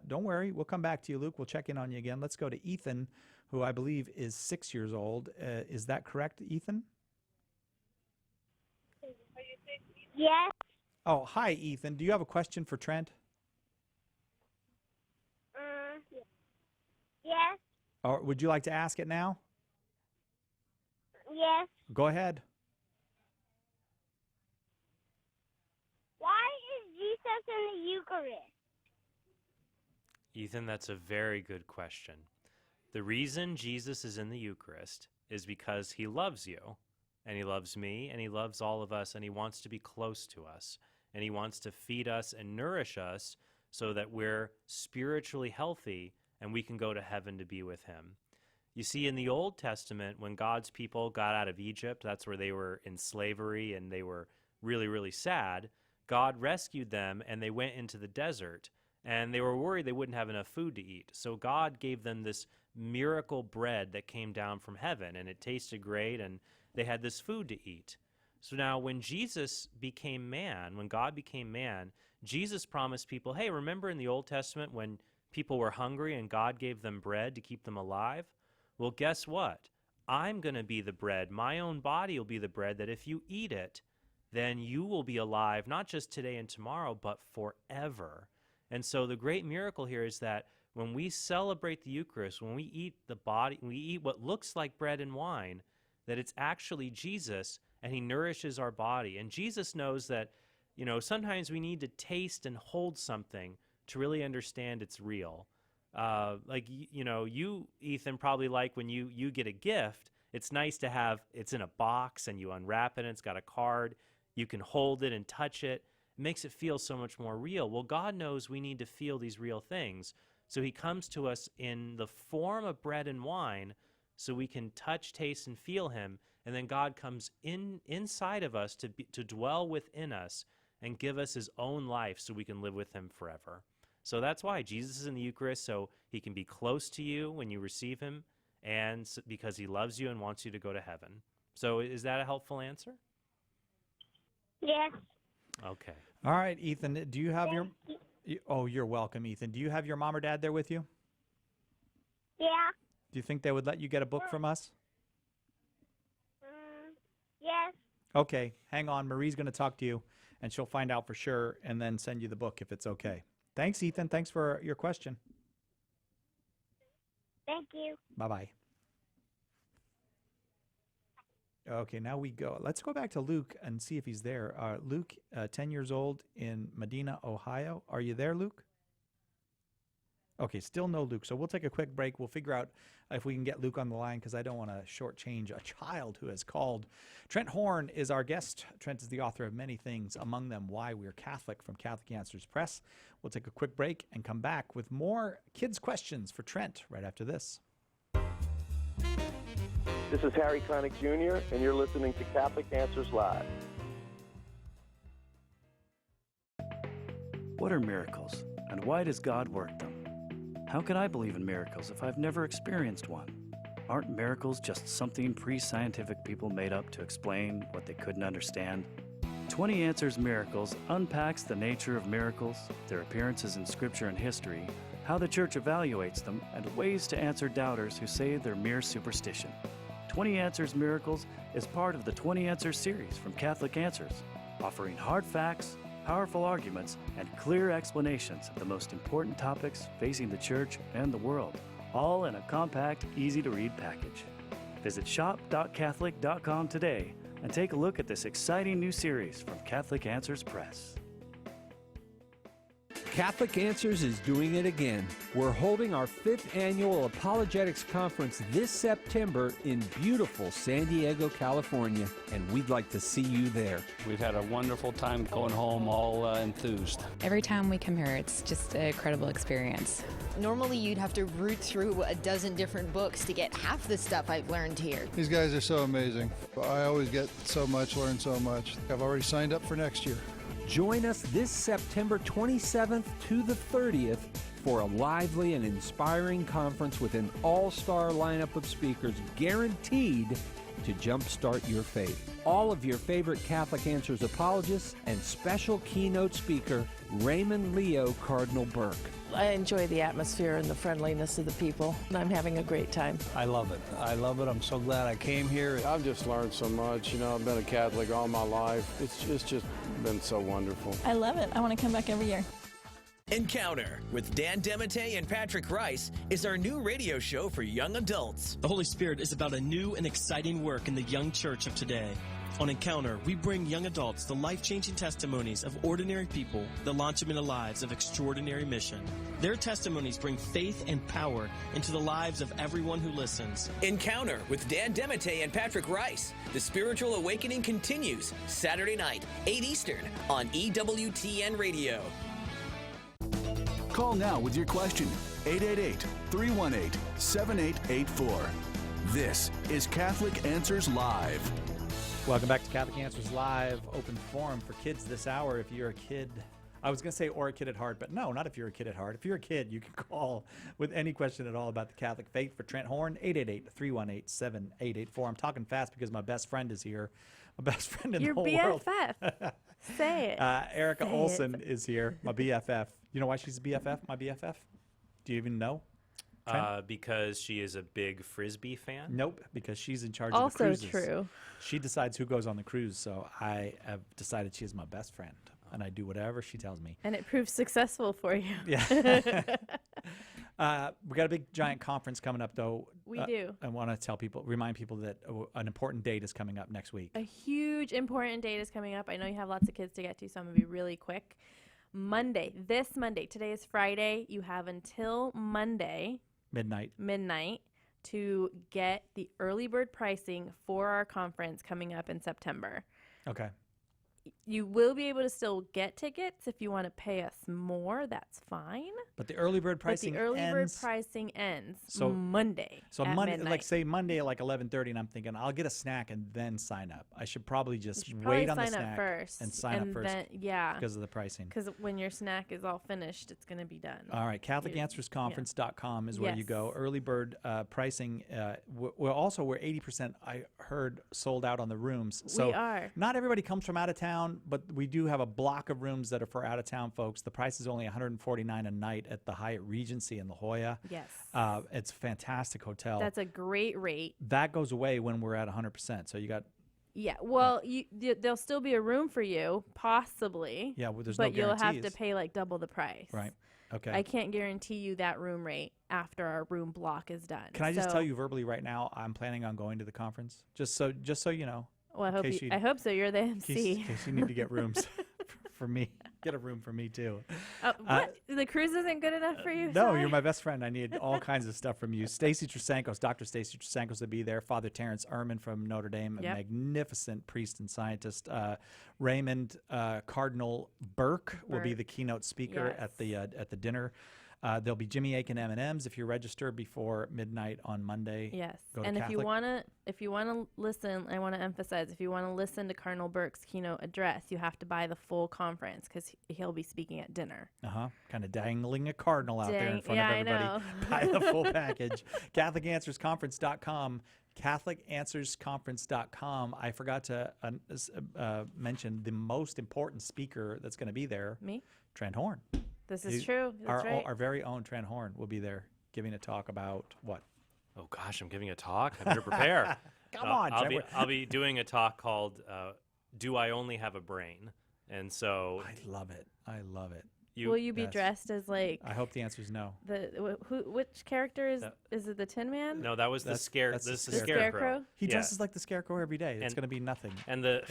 Speaker 2: don't worry. We'll come back to you, Luke. We'll check in on you again. Let's go to Ethan, who I believe is 6 years old. Is that correct, Ethan?
Speaker 4: Yes.
Speaker 2: Oh, hi, Ethan. Do you have a question for Trent?
Speaker 4: Yes.
Speaker 2: Or would you like to ask it now?
Speaker 4: Yes.
Speaker 2: Go ahead.
Speaker 4: Why is Jesus in the Eucharist?
Speaker 3: Ethan, that's a very good question. The reason Jesus is in the Eucharist is because he loves you, and he loves me, and he loves all of us, and he wants to be close to us, and he wants to feed us and nourish us so that we're spiritually healthy and we can go to heaven to be with him. You see, in the Old Testament, when God's people got out of Egypt, that's where they were in slavery and they were really, really sad. God rescued them and they went into the desert and they were worried they wouldn't have enough food to eat. So God gave them this miracle bread that came down from heaven and it tasted great and they had this food to eat. So now when Jesus became man, when God became man, Jesus promised people, hey, remember in the Old Testament when people were hungry and God gave them bread to keep them alive? Well, guess what? I'm going to be the bread. My own body will be the bread that if you eat it, then you will be alive, not just today and tomorrow, but forever. And so the great miracle here is that when we celebrate the Eucharist, when we eat the body, we eat what looks like bread and wine, that it's actually Jesus, and he nourishes our body. And Jesus knows that, sometimes we need to taste and hold something to really understand it's real. You, Ethan, probably like when you get a gift, it's nice to have, it's in a box and you unwrap it and it's got a card. You can hold it and touch it. It makes it feel so much more real. Well, God knows we need to feel these real things. So he comes to us in the form of bread and wine so we can touch, taste, and feel him. And then God comes inside of us to dwell within us and give us his own life so we can live with him forever. So that's why Jesus is in the Eucharist, so he can be close to you when you receive him, and because he loves you and wants you to go to heaven. So is that a helpful answer?
Speaker 4: Yes.
Speaker 3: Okay.
Speaker 2: All right, Ethan, do you have you're welcome, Ethan. Do you have your mom or dad there with you?
Speaker 4: Yeah.
Speaker 2: Do you think they would let you get a book from us?
Speaker 4: Yes.
Speaker 2: Okay, hang on. Marie's going to talk to you, and she'll find out for sure and then send you the book if it's okay. Thanks, Ethan. Thanks for your question.
Speaker 4: Thank you.
Speaker 2: Bye-bye. Okay, now we go. Let's go back to Luke and see if he's there. Luke, 10 years old in Medina, Ohio. Are you there, Luke? Okay, still no Luke. So we'll take a quick break. We'll figure out if we can get Luke on the line because I don't want to shortchange a child who has called. Trent Hahn is our guest. Trent is the author of many things, among them Why We're Catholic from Catholic Answers Press. We'll take a quick break and come back with more kids' questions for Trent right after this.
Speaker 11: This is Harry Connick Jr., and you're listening to Catholic Answers Live.
Speaker 12: What are miracles, and why does God work them? How can I believe in miracles if I've never experienced one? Aren't miracles just something pre-scientific people made up to explain what they couldn't understand? 20 Answers Miracles unpacks the nature of miracles, their appearances in Scripture and history, how the Church evaluates them, and ways to answer doubters who say they're mere superstition. 20 Answers Miracles is part of the 20 Answers series from Catholic Answers, offering hard facts, powerful arguments, and clear explanations of the most important topics facing the Church and the world, all in a compact, easy-to-read package. Visit shop.catholic.com today and take a look at this exciting new series from Catholic Answers Press.
Speaker 10: Catholic Answers is doing it again. We're holding our 5th annual Apologetics Conference this September in beautiful San Diego, California, and we'd like to see you there.
Speaker 13: We've had a wonderful time going home all enthused.
Speaker 14: Every time we come here, it's just an incredible experience.
Speaker 15: Normally you'd have to root through a dozen different books to get half the stuff I've learned here.
Speaker 16: These guys are so amazing. I always get so much, learn so much. I've already signed up for next year.
Speaker 10: Join us this September 27th to the 30th for a lively and inspiring conference with an all-star lineup of speakers guaranteed to jumpstart your faith. All of your favorite Catholic Answers apologists and special keynote speaker, Raymond Leo Cardinal Burke.
Speaker 17: I enjoy the atmosphere and the friendliness of the people, and I'm having a great time.
Speaker 13: I love it. I love it. I'm so glad I came here.
Speaker 18: I've just learned so much. I've been a Catholic all my life. It's just been so wonderful.
Speaker 19: I love it. I want to come back every year.
Speaker 20: Encounter with Dan Demete and Patrick Rice is our new radio show for young adults.
Speaker 21: The Holy Spirit is about a new and exciting work in the young church of today. On Encounter, we bring young adults the life-changing testimonies of ordinary people that launch them into lives of extraordinary mission. Their testimonies bring faith and power into the lives of everyone who listens.
Speaker 20: Encounter with Dan Demete and Patrick Rice. The Spiritual Awakening continues Saturday night, 8 Eastern on EWTN Radio.
Speaker 1: Call now with your question, 888-318-7884. This is Catholic Answers Live.
Speaker 2: Welcome back to Catholic Answers Live, open forum for kids this hour. If you're a kid, I was going to say or a kid at heart, but no, not if you're a kid at heart. If you're a kid, you can call with any question at all about the Catholic faith for Trent Hahn, 888-318-7884. I'm talking fast because my best friend is here. My best friend in the whole world.
Speaker 22: Your BFF. Say it.
Speaker 2: Erica
Speaker 22: Say
Speaker 2: Olson
Speaker 22: it.
Speaker 2: is here, my BFF. You know why she's a BFF, my BFF? Do you even know?
Speaker 3: Because she is a big Frisbee fan?
Speaker 2: Nope, because she's in charge of the
Speaker 22: Also
Speaker 2: cruises.
Speaker 22: true.
Speaker 2: She decides who goes on the cruise, so I have decided she is my best friend, and I do whatever she tells me.
Speaker 22: And it proves successful for you.
Speaker 2: Yeah. We got a big giant conference coming up, though.
Speaker 22: We do.
Speaker 2: I want to remind people that an important date is coming up next week.
Speaker 22: A huge important date is coming up. I know you have lots of kids to get to, so I'm going to be really quick. This Monday, today is Friday. You have until Monday, midnight, to get the early bird pricing for our conference coming up in September.
Speaker 2: Okay.
Speaker 22: You will be able to still get tickets if you want to pay us more. That's fine.
Speaker 2: But the early bird pricing
Speaker 22: ends Monday.
Speaker 2: So
Speaker 22: at
Speaker 2: Monday,
Speaker 22: midnight.
Speaker 2: like say Monday at like 11:30, and I'm thinking I'll get a snack and then sign up. I should probably just wait on the snack and sign up first. Because of the pricing.
Speaker 22: Because when your snack is all finished, it's going to be done.
Speaker 2: All right, CatholicAnswersConference.com is where you go. Early bird pricing. We're 80%. I heard sold out on the rooms. So
Speaker 22: we are.
Speaker 2: Not everybody comes from out of town, but we do have a block of rooms that are for out of town folks. The price is only $149 a night at the Hyatt Regency in La Jolla.
Speaker 22: Yes.
Speaker 2: It's a fantastic hotel.
Speaker 22: That's a great rate.
Speaker 2: That goes away when we're at 100%. So you got.
Speaker 22: Yeah, well, there'll still be a room for you, possibly.
Speaker 2: Yeah, well, there's no
Speaker 22: guarantees. But you'll have to pay like double the price.
Speaker 2: Right. Okay.
Speaker 22: I can't guarantee you that room rate after our room block is done.
Speaker 2: Can I just tell you verbally right now? I'm planning on going to the conference. Just so you know.
Speaker 22: Well, I hope so. You're the MC.
Speaker 2: In case you need to get rooms for me. Get a room for me, too.
Speaker 22: What? The cruise isn't good enough for you?
Speaker 2: No,
Speaker 22: Sorry.
Speaker 2: you're my best friend. I need all kinds of stuff from you. Stacey Tresankos, Dr. Stacey Tresankos will be there. Father Terrence Ehrman from Notre Dame, a magnificent priest and scientist. Raymond Cardinal Burke will be the keynote speaker at the dinner. There'll be Jimmy Aiken M&Ms if you register before midnight on Monday.
Speaker 22: Yes,
Speaker 2: and
Speaker 22: if you want to listen, I want to emphasize, if you want to listen to Cardinal Burke's keynote address, you have to buy the full conference because he'll be speaking at dinner.
Speaker 2: Kind of dangling a cardinal out there in front of everybody.
Speaker 22: I know.
Speaker 2: Buy the full package. CatholicAnswersConference.com. CatholicAnswersConference.com. I forgot to mention the most important speaker that's going to be there.
Speaker 22: Me?
Speaker 2: Trent Horn.
Speaker 22: This is true. That's right.
Speaker 2: Our very own Trent Horn will be there giving a talk about what?
Speaker 3: Oh, gosh, I'm giving a talk? I better prepare.
Speaker 2: Come on, Trent.
Speaker 3: I'll be doing a talk called Do I Only Have a Brain? And so...
Speaker 2: I love it.
Speaker 22: Will you be dressed as like...
Speaker 2: I hope the answer is no.
Speaker 22: Which character is it the Tin Man?
Speaker 3: No, that was the Scarecrow.
Speaker 2: He dresses like the Scarecrow every day. It's going to be nothing.
Speaker 3: And the...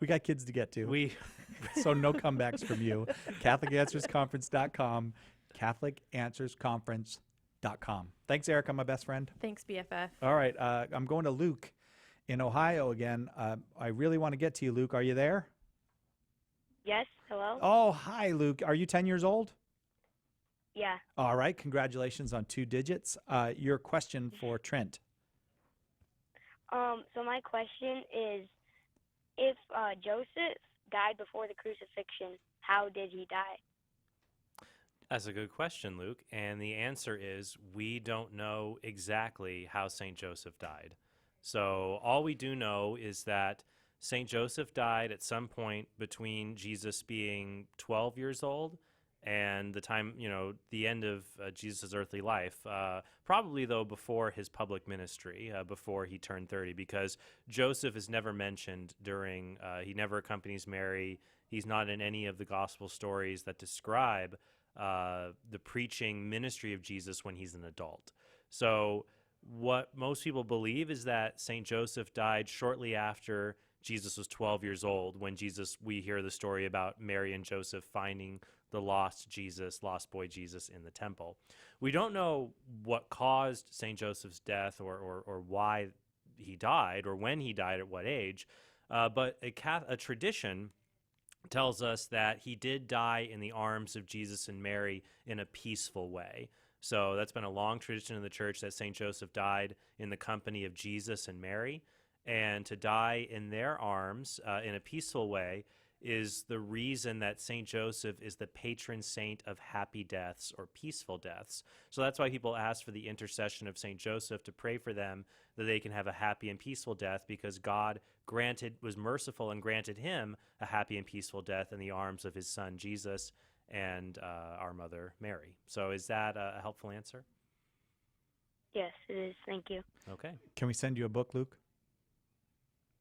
Speaker 2: We got kids to get to. So no comebacks from you. CatholicAnswersConference.com. CatholicAnswersConference.com. Thanks, Erica, my best friend.
Speaker 22: Thanks, BFF.
Speaker 2: All right. I'm going to Luke in Ohio again. I really want to get to you, Luke. Are you there?
Speaker 5: Yes. Hello?
Speaker 2: Oh, hi, Luke. Are you 10 years old?
Speaker 5: Yeah.
Speaker 2: All right. Congratulations on 2 digits. Your question for Trent.
Speaker 5: So my question is, if Joseph died before the crucifixion, how did he die?
Speaker 3: That's a good question, Luke. And the answer is we don't know exactly how St. Joseph died. So all we do know is that St. Joseph died at some point between Jesus being 12 years old and the time, the end of Jesus' earthly life, probably, though, before his public ministry, before he turned 30, because Joseph is never mentioned during, he never accompanies Mary. He's not in any of the gospel stories that describe the preaching ministry of Jesus when he's an adult. So what most people believe is that St. Joseph died shortly after Jesus was 12 years old, when we hear the story about Mary and Joseph finding the lost boy Jesus in the temple. We don't know what caused St. Joseph's death or why he died or when he died, at what age, but a tradition tells us that he did die in the arms of Jesus and Mary in a peaceful way. So that's been a long tradition in the church, that St. Joseph died in the company of Jesus and Mary, and to die in their arms in a peaceful way is the reason that St. Joseph is the patron saint of happy deaths or peaceful deaths. So that's why people ask for the intercession of St. Joseph to pray for them, that they can have a happy and peaceful death, because God was merciful and granted him a happy and peaceful death in the arms of his son Jesus and our mother Mary. So is that a helpful answer?
Speaker 5: Yes, it is. Thank you.
Speaker 3: Okay.
Speaker 2: Can we send you a book, Luke?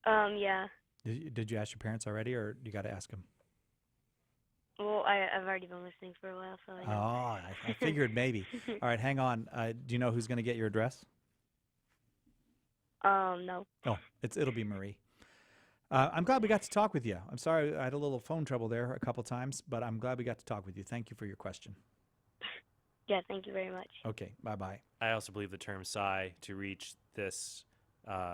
Speaker 5: Yeah.
Speaker 2: Did you ask your parents already, or you got to ask them?
Speaker 5: Well, I've already been listening for a while, so I know.
Speaker 2: I figured maybe. All right, hang on. Do you know who's going to get your address?
Speaker 5: No.
Speaker 2: Oh, it'll be Marie. I'm glad we got to talk with you. I'm sorry I had a little phone trouble there a couple times, but I'm glad we got to talk with you. Thank you for your question.
Speaker 5: Yeah, thank you very much.
Speaker 2: Okay, bye-bye.
Speaker 3: I also believe the term psi to reach this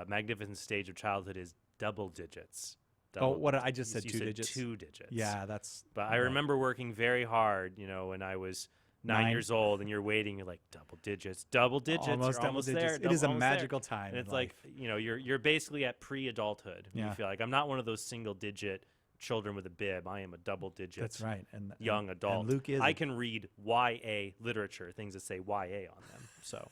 Speaker 3: magnificent stage of childhood is double digits.
Speaker 2: I just said
Speaker 3: you
Speaker 2: 2
Speaker 3: said
Speaker 2: digits.
Speaker 3: 2 digits.
Speaker 2: Yeah, that's...
Speaker 3: But I remember working very hard, when I was 9 years old, and you're waiting, you're like, double digits.
Speaker 2: Almost
Speaker 3: You're
Speaker 2: double
Speaker 3: almost
Speaker 2: digits.
Speaker 3: there.
Speaker 2: It is a
Speaker 3: almost
Speaker 2: magical
Speaker 3: there.
Speaker 2: time
Speaker 3: And it's
Speaker 2: in
Speaker 3: like,
Speaker 2: life.
Speaker 3: you're basically at pre-adulthood.
Speaker 2: Yeah.
Speaker 3: You feel like, I'm not one of those single-digit children with a bib. I am a double-digit
Speaker 2: That's right. And
Speaker 3: young adult.
Speaker 2: And Luke is.
Speaker 3: I can read YA literature, things that say YA on them. So...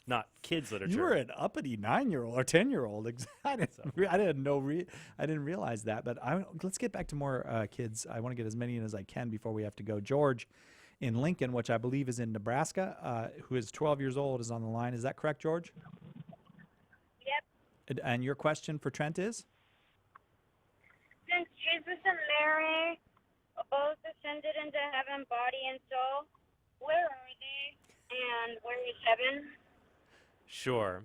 Speaker 3: Not kids literature.
Speaker 2: You were an uppity 9-year-old or 10-year-old. I didn't realize that. But let's get back to more kids. I want to get as many in as I can before we have to go. George in Lincoln, which I believe is in Nebraska, who is 12 years old, is on the line. Is that correct, George?
Speaker 6: Yep.
Speaker 2: And your question for Trent is?
Speaker 6: Since Jesus and Mary both ascended into heaven, body and soul, where are they, and where is heaven?
Speaker 3: Sure.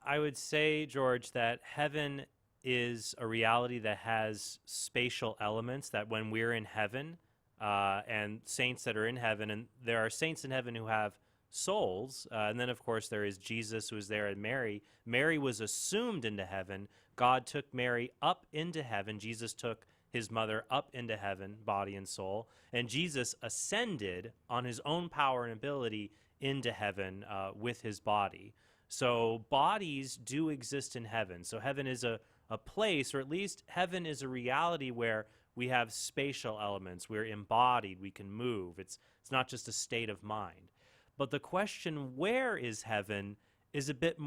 Speaker 3: I would say, George, that heaven is a reality that has spatial elements, that when we're in heaven and saints that are in heaven, and there are saints in heaven who have souls, and then, of course, there is Jesus who is there, and Mary. Mary was assumed into heaven. God took Mary up into heaven. Jesus took his mother up into heaven, body and soul, and Jesus ascended on his own power and ability into heaven with his body. So bodies do exist in heaven. So heaven is a place, or at least heaven is a reality where we have spatial elements. We're embodied. We can move. It's not just a state of mind. But the question, where is heaven, is a bit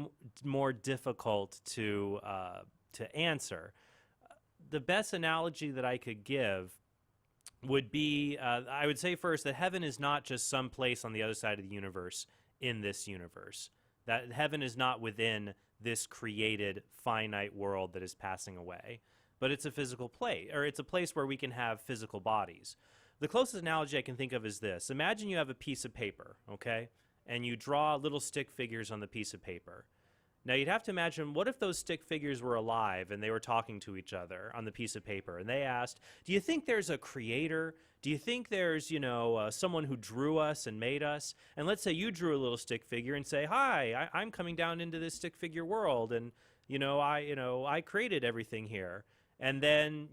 Speaker 3: more difficult to answer. The best analogy that I could give would be, I would say first that heaven is not just some place on the other side of the universe in this universe. That heaven is not within this created finite world that is passing away, but it's a physical place, or it's a place where we can have physical bodies. The closest analogy I can think of is this. Imagine you have a piece of paper, okay, and you draw little stick figures on the piece of paper. Now, you'd have to imagine, what if those stick figures were alive and they were talking to each other on the piece of paper? And they asked, do you think there's a creator? Do you think there's, someone who drew us and made us? And let's say you drew a little stick figure and say, hi, I'm coming down into this stick figure world, and, I created everything here. And then,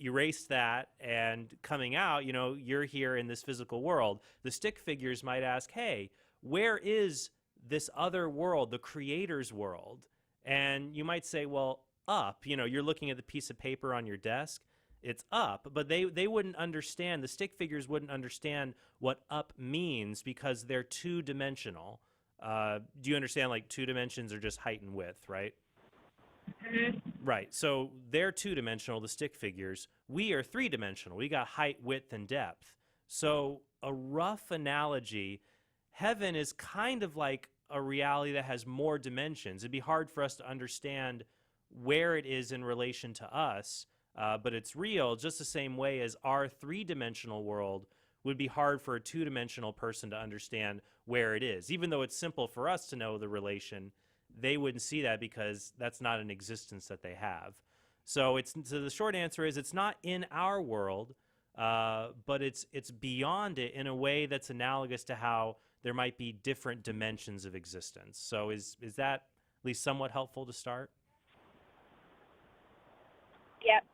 Speaker 3: erase that, and coming out, you're here in this physical world. The stick figures might ask, hey, where is this other world, the creator's world? And you might say, well, up. You're looking at the piece of paper on your desk. It's up. But they wouldn't understand, the stick figures wouldn't understand what up means because they're two-dimensional. Do you understand, like, 2 dimensions are just height and width, right?
Speaker 6: Mm-hmm.
Speaker 3: Right. So they're 2-dimensional, the stick figures. We are 3-dimensional. We got height, width, and depth. So a rough analogy, heaven is kind of like a reality that has more dimensions. It'd be hard for us to understand where it is in relation to us, but it's real just the same way as our 3-dimensional world would be hard for a 2-dimensional person to understand where it is. Even though it's simple for us to know the relation, they wouldn't see that because that's not an existence that they have. So the short answer is it's not in our world, but it's beyond it in a way that's analogous to how there might be different dimensions of existence. So is that at least somewhat helpful to start?
Speaker 6: Yep.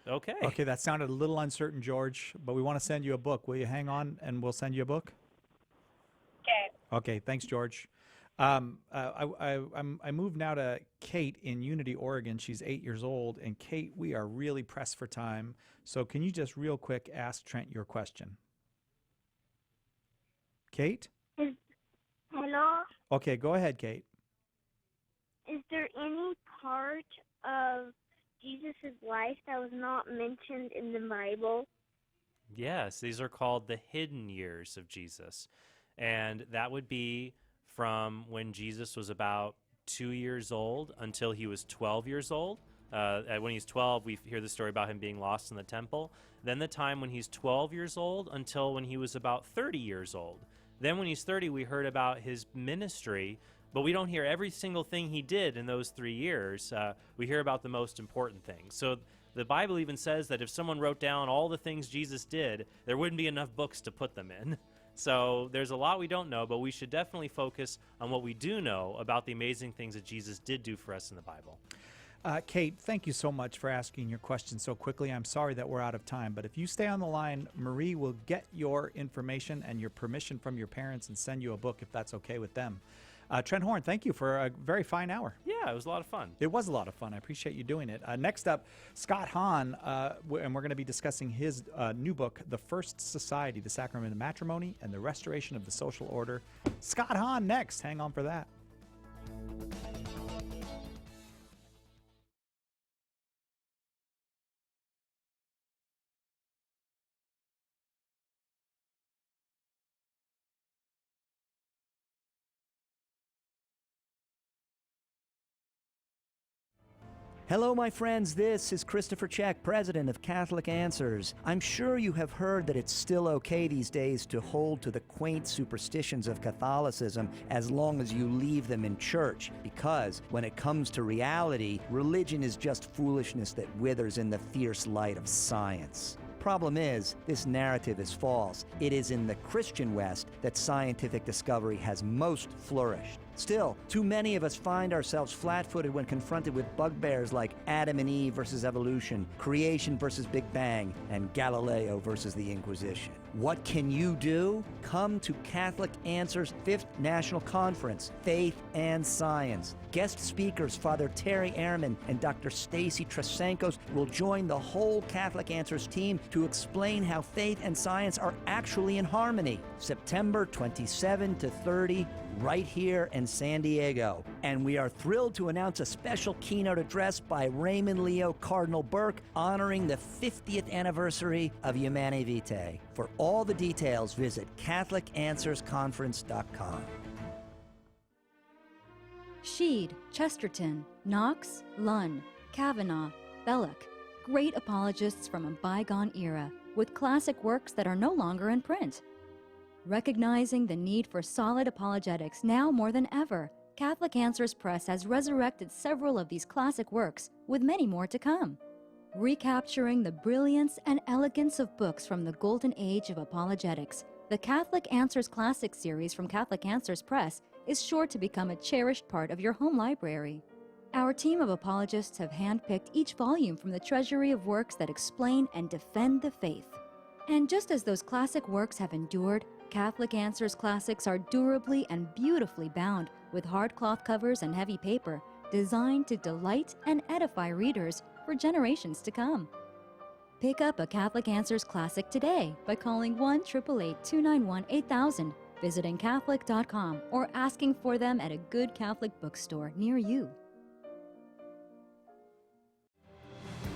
Speaker 3: Okay.
Speaker 2: Okay, that sounded a little uncertain, George, but we want to send you a book. Will you hang on and we'll send you a book?
Speaker 6: Okay.
Speaker 2: Okay, thanks, George. I moved now to Kate in Unity, Oregon. She's 8 years old. And Kate, we are really pressed for time. So can you just real quick ask Trent your question? Kate?
Speaker 6: Hello?
Speaker 2: Okay, go ahead, Kate.
Speaker 6: Is there any part of Jesus' life that was not mentioned in the Bible?
Speaker 3: Yes, these are called the hidden years of Jesus. And that would be from when Jesus was about 2 years old until he was 12 years old. When he's 12, we hear the story about him being lost in the temple. Then the time when he's 12 years old until when he was about 30 years old. Then when he's 30, we heard about his ministry, but we don't hear every single thing he did in those 3 years. We hear about the most important things. So the Bible even says that if someone wrote down all the things Jesus did, there wouldn't be enough books to put them in. So there's a lot we don't know, but we should definitely focus on what we do know about the amazing things that Jesus did do for us in the Bible.
Speaker 2: Kate, thank you so much for asking your question so quickly. I'm sorry that we're out of time, but if you stay on the line, Marie will get your information and your permission from your parents and send you a book if that's okay with them. Trent Horn, thank you for a very fine hour.
Speaker 3: Yeah, it was a lot of fun.
Speaker 2: It was a lot of fun. I appreciate you doing it. Next up, Scott Hahn, and we're going to be discussing his new book, The First Society, The Sacrament of Matrimony and the Restoration of the Social Order. Scott Hahn next. Hang on for that.
Speaker 8: Hello, my friends. This is Christopher Check, president of Catholic Answers. I'm sure you have heard that it's still okay these days to hold to the quaint superstitions of Catholicism as long as you leave them in church, because when it comes to reality, religion is just foolishness that withers in the fierce light of science. Problem is, this narrative is false. It is in the Christian West that scientific discovery has most flourished. Still, too many of us find ourselves flat-footed when confronted with bugbears like Adam and Eve versus evolution, creation versus Big Bang, and Galileo versus the Inquisition. What can you do? Come to Catholic Answers 5th National Conference, Faith and Science. Guest speakers Father Terry Ehrman and Dr. Stacy Trasenkos will join the whole Catholic Answers team to explain how faith and science are actually in harmony. September 27 to 30, right here in San Diego. And we are thrilled to announce a special keynote address by Raymond Leo Cardinal Burke honoring the 50th anniversary of Humanae Vitae. For all the details, visit CatholicAnswersConference.com.
Speaker 9: Sheed, Chesterton, Knox, Lunn, Kavanaugh, Belloc, great apologists from a bygone era, with classic works that are no longer in print. Recognizing the need for solid apologetics now more than ever, Catholic Answers Press has resurrected several of these classic works, with many more to come. Recapturing the brilliance and elegance of books from the golden age of apologetics, the Catholic Answers Classic series from Catholic Answers Press is sure to become a cherished part of your home library. Our team of apologists have handpicked each volume from the treasury of works that explain and defend the faith. And just as those classic works have endured, Catholic Answers Classics are durably and beautifully bound with hardcloth covers and heavy paper, designed to delight and edify readers for generations to come. Pick up a Catholic Answers Classic today by calling 1-888-291-8000, visiting Catholic.com, or asking for them at a good Catholic bookstore near you.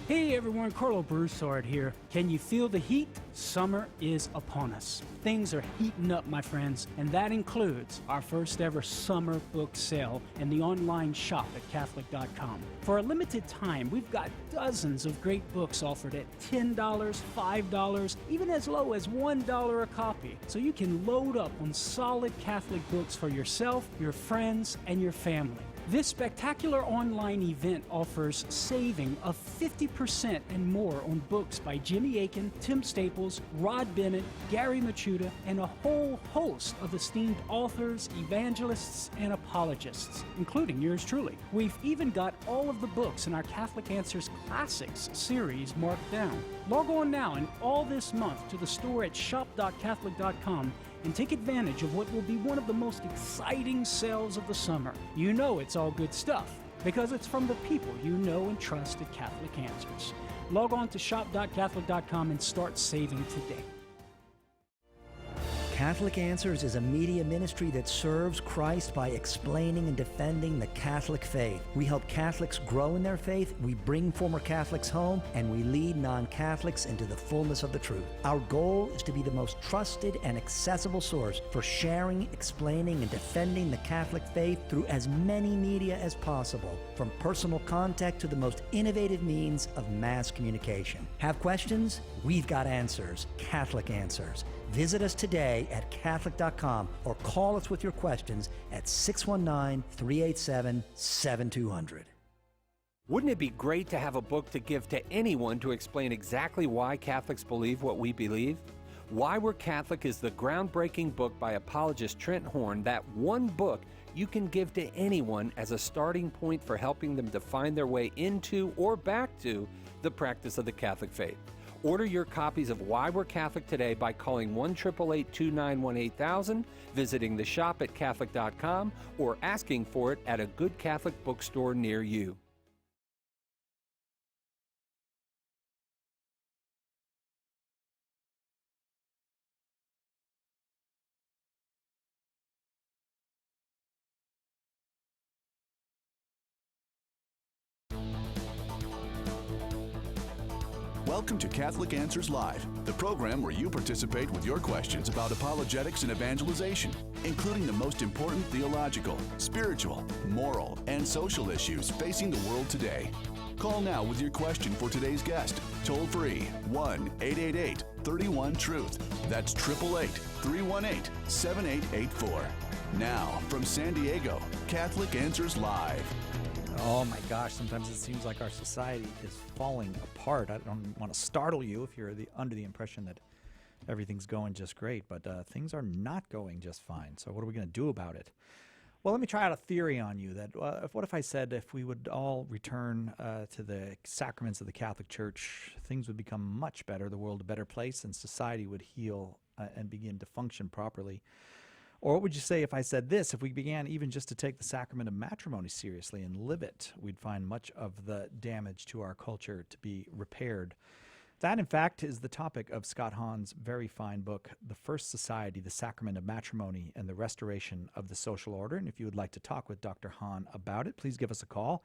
Speaker 23: Hey everyone, Carlo Broussard here. Can you feel the heat? Summer is upon us. Things are heating up, my friends, and that includes our first ever summer book sale and the online shop at Catholic.com. For a limited time, we've got dozens of great books offered at $10, $5, even as low as $1 a copy, so you can load up on solid Catholic books for yourself, your friends, and your family. This spectacular online event offers saving of 50% and more on books by Jimmy Akin, Tim Staples, Rod Bennett, Gary Machuda, and a whole host of esteemed authors, evangelists, and apologists, including yours truly. We've even got all of the books in our Catholic Answers Classics series marked down. Log on now and all this month to the store at shop.catholic.com and take advantage of what will be one of the most exciting sales of the summer. You know it's all good stuff, because it's from the people you know and trust at Catholic Answers. Log on to shop.catholic.com and start saving today.
Speaker 8: Catholic Answers is a media ministry that serves Christ by explaining and defending the Catholic faith. We help Catholics grow in their faith, we bring former Catholics home, and we lead non-Catholics into the fullness of the truth. Our goal is to be the most trusted and accessible source for sharing, explaining, and defending the Catholic faith through as many media as possible, from personal contact to the most innovative means of mass communication. Have questions? We've got answers. Catholic Answers. Visit us today at Catholic.com or call us with your questions at 619-387-7200.
Speaker 10: Wouldn't it be great to have a book to give to anyone to explain exactly why Catholics believe what we believe? Why We're Catholic is the groundbreaking book by apologist Trent Hahn, that one book you can give to anyone as a starting point for helping them to find their way into or back to the practice of the Catholic faith. Order your copies of Why We're Catholic today by calling 1-888-291-8000, visiting the shop at Catholic.com, or asking for it at a good Catholic bookstore near you.
Speaker 1: Welcome to Catholic Answers Live, the program where you participate with your questions about apologetics and evangelization, including the most important theological, spiritual, moral, and social issues facing the world today. Call now with your question for today's guest. Toll free 1-888-31-TRUTH. That's 888-318-7884. Now, from San Diego, Catholic Answers Live.
Speaker 2: Oh my gosh, sometimes it seems like our society is falling apart. I don't want to startle you if you're under the impression that everything's going just great, but things are not going just fine. So what are we going to do about it? Well, let me try out a theory on you. That what if I said if we would all return to the sacraments of the Catholic Church, things would become much better, the world a better place, and society would heal and begin to function properly. Or what would you say if I said this? If we began even just to take the sacrament of matrimony seriously and live it, we'd find much of the damage to our culture to be repaired. That, in fact, is the topic of Scott Hahn's very fine book, The First Society, The Sacrament of Matrimony and the Restoration of the Social Order. And if you would like to talk with Dr. Hahn about it, please give us a call,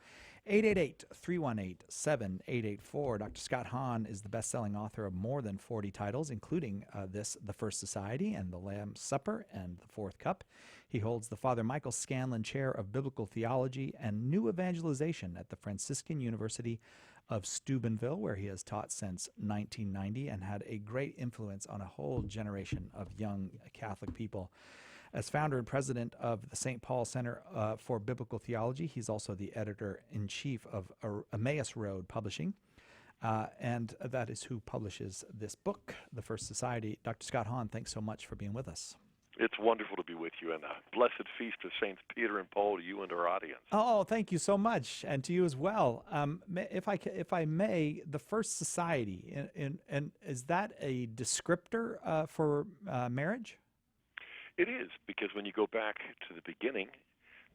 Speaker 2: 888-318-7884. Dr. Scott Hahn is the best-selling author of more than 40 titles, including The First Society and The Lamb's Supper and The Fourth Cup. He holds the Father Michael Scanlon Chair of Biblical Theology and New Evangelization at the Franciscan University of Steubenville, where he has taught since 1990 and had a great influence on a whole generation of young Catholic people. As founder and president of the St. Paul Center for Biblical Theology, he's also the editor-in-chief of Emmaus Road Publishing, and that is who publishes this book, The First Society. Dr. Scott Hahn, thanks so much for being with us.
Speaker 4: It's wonderful to be with you, and a blessed feast of Saints Peter and Paul to you and our audience.
Speaker 2: Oh, thank you so much, and to you as well. If I may, the First Society, and is that a descriptor for marriage?
Speaker 4: It is, because when you go back to the beginning,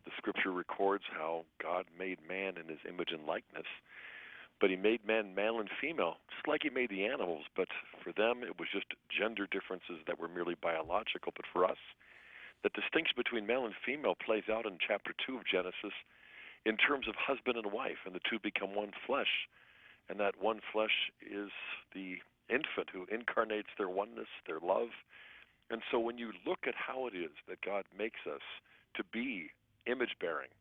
Speaker 4: the Scripture records how God made man in His image and likeness. But He made man male and female, just like He made the animals. But for them, it was just gender differences that were merely biological. But for us, the distinction between male and female plays out in chapter 2 of Genesis in terms of husband and wife, and the two become one flesh. And that one flesh is the infant who incarnates their oneness, their love. And so when you look at how it is that God makes us to be image-bearing,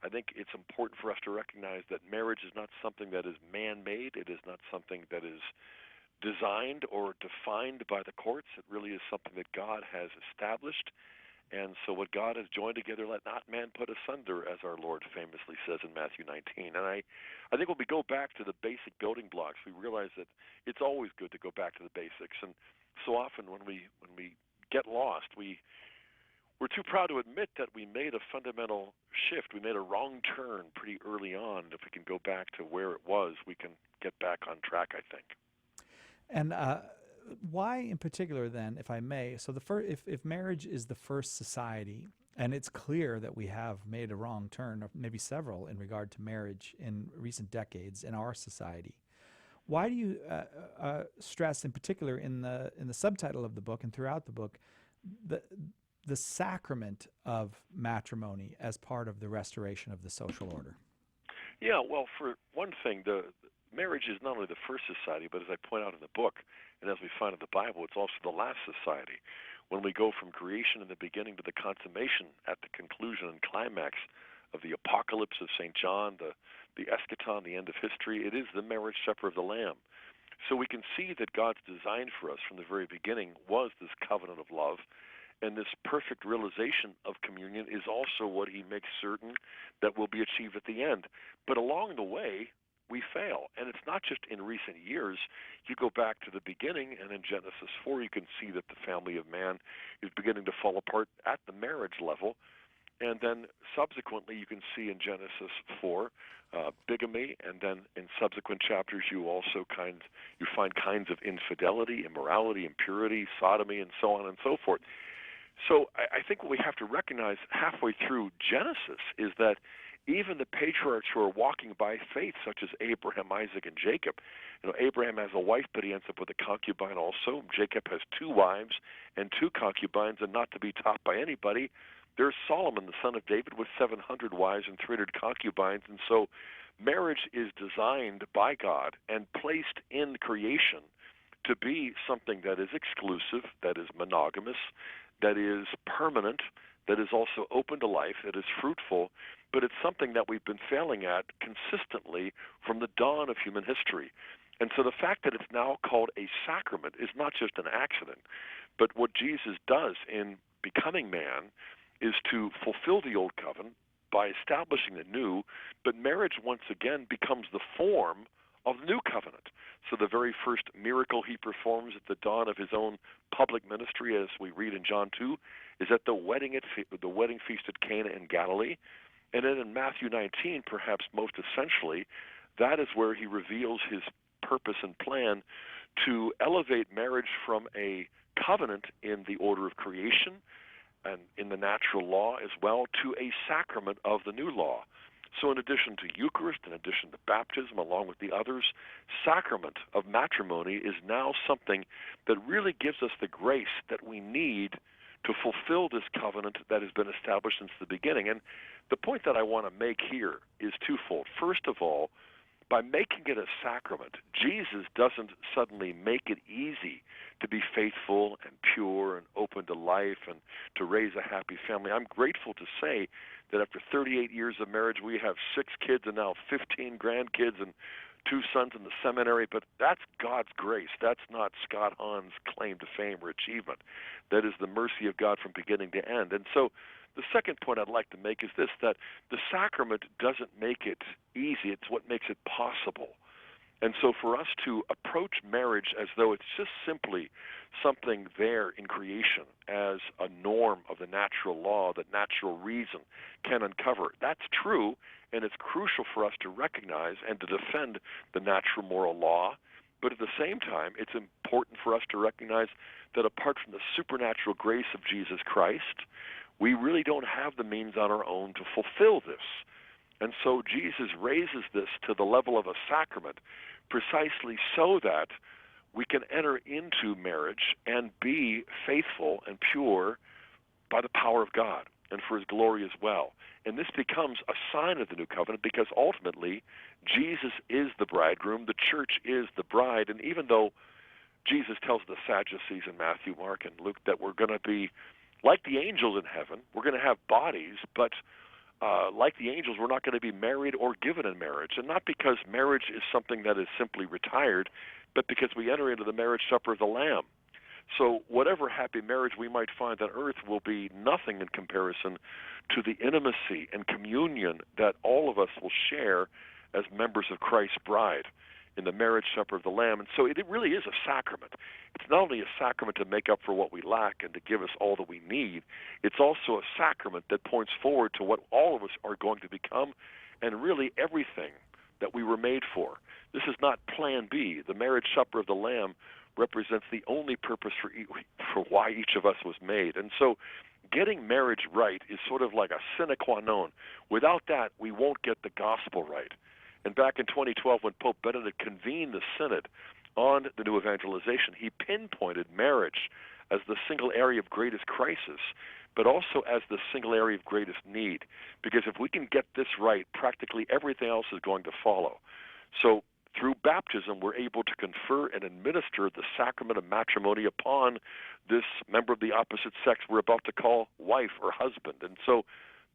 Speaker 4: I think it's important for us to recognize that marriage is not something that is man-made. It is not something that is designed or defined by the courts. It really is something that God has established. And so what God has joined together, let not man put asunder, as our Lord famously says in Matthew 19. And I think when we go back to the basic building blocks, we realize that it's always good to go back to the basics. And so often when we get lost, we're too proud to admit that we made a fundamental shift. We made a wrong turn pretty early on. If we can go back to where it was, we can get back on track, I think.
Speaker 2: And why in particular then, if I may, so if marriage is the first society, and it's clear that we have made a wrong turn, or maybe several, in regard to marriage in recent decades in our society, why do you stress in particular in the subtitle of the book and throughout the book the sacrament of matrimony as part of the restoration of the social order?
Speaker 4: Yeah, well, for one thing, the marriage is not only the first society, but as I point out in the book, and as we find in the Bible, it's also the last society. When we go from creation in the beginning to the consummation at the conclusion and climax of the apocalypse of St. John, the eschaton, the end of history, it is the marriage supper of the Lamb. So we can see that God's design for us from the very beginning was this covenant of love, and this perfect realization of communion is also what he makes certain that will be achieved at the end. But along the way, we fail. And it's not just in recent years. You go back to the beginning, and in Genesis 4, you can see that the family of man is beginning to fall apart at the marriage level. And then subsequently, you can see in Genesis 4 bigamy, and then in subsequent chapters, you find kinds of infidelity, immorality, impurity, sodomy, and so on and so forth. So I think what we have to recognize halfway through Genesis is that even the patriarchs who are walking by faith, such as Abraham, Isaac, and Jacob, Abraham has a wife, but he ends up with a concubine also. Jacob has 2 wives and 2 concubines, and not to be topped by anybody, there's Solomon, the son of David, with 700 wives and 300 concubines. And so marriage is designed by God and placed in creation to be something that is exclusive, that is monogamous, that is permanent, that is also open to life, that is fruitful, but it's something that we've been failing at consistently from the dawn of human history. And so the fact that it's now called a sacrament is not just an accident, but what Jesus does in becoming man is to fulfill the old covenant by establishing the new, but marriage once again becomes the form of the new covenant. So the very first miracle he performs at the dawn of his own public ministry, as we read in John 2, is at the wedding feast at Cana in Galilee. And then in Matthew 19, perhaps most essentially, that is where he reveals his purpose and plan to elevate marriage from a covenant in the order of creation and in the natural law as well to a sacrament of the new law. So in addition to Eucharist, in addition to baptism, along with the others, sacrament of matrimony is now something that really gives us the grace that we need to fulfill this covenant that has been established since the beginning. And the point that I want to make here is twofold. First of all, by making it a sacrament, Jesus doesn't suddenly make it easy to be faithful and pure and open to life and to raise a happy family. I'm grateful to say that after 38 years of marriage, we have 6 kids and now 15 grandkids and 2 sons in the seminary, but that's God's grace. That's not Scott Hahn's claim to fame or achievement. That is the mercy of God from beginning to end. And so the second point I'd like to make is this, that the sacrament doesn't make it easy. It's what makes it possible. And so for us to approach marriage as though it's just simply something there in creation as a norm of the natural law that natural reason can uncover, that's true, and it's crucial for us to recognize and to defend the natural moral law. But at the same time, it's important for us to recognize that apart from the supernatural grace of Jesus Christ, we really don't have the means on our own to fulfill this. And so Jesus raises this to the level of a sacrament precisely so that we can enter into marriage and be faithful and pure by the power of God and for his glory as well. And this becomes a sign of the new covenant because ultimately Jesus is the bridegroom, the church is the bride, and even though Jesus tells the Sadducees in Matthew, Mark, and Luke that we're going to be like the angels in heaven, we're going to have bodies, but like the angels, we're not going to be married or given in marriage. And not because marriage is something that is simply retired, but because we enter into the marriage supper of the Lamb. So whatever happy marriage we might find on earth will be nothing in comparison to the intimacy and communion that all of us will share as members of Christ's bride in the marriage supper of the Lamb. And so it really is a sacrament. It's not only a sacrament to make up for what we lack and to give us all that we need, it's also a sacrament that points forward to what all of us are going to become and really everything that we were made for. This is not plan B. The marriage supper of the Lamb represents the only purpose for why each of us was made. And so getting marriage right is sort of like a sine qua non. Without that, we won't get the gospel right. And back in 2012, when Pope Benedict convened the Synod on the new evangelization, he pinpointed marriage as the single area of greatest crisis, but also as the single area of greatest need. Because if we can get this right, practically everything else is going to follow. So through baptism, we're able to confer and administer the sacrament of matrimony upon this member of the opposite sex we're about to call wife or husband. And so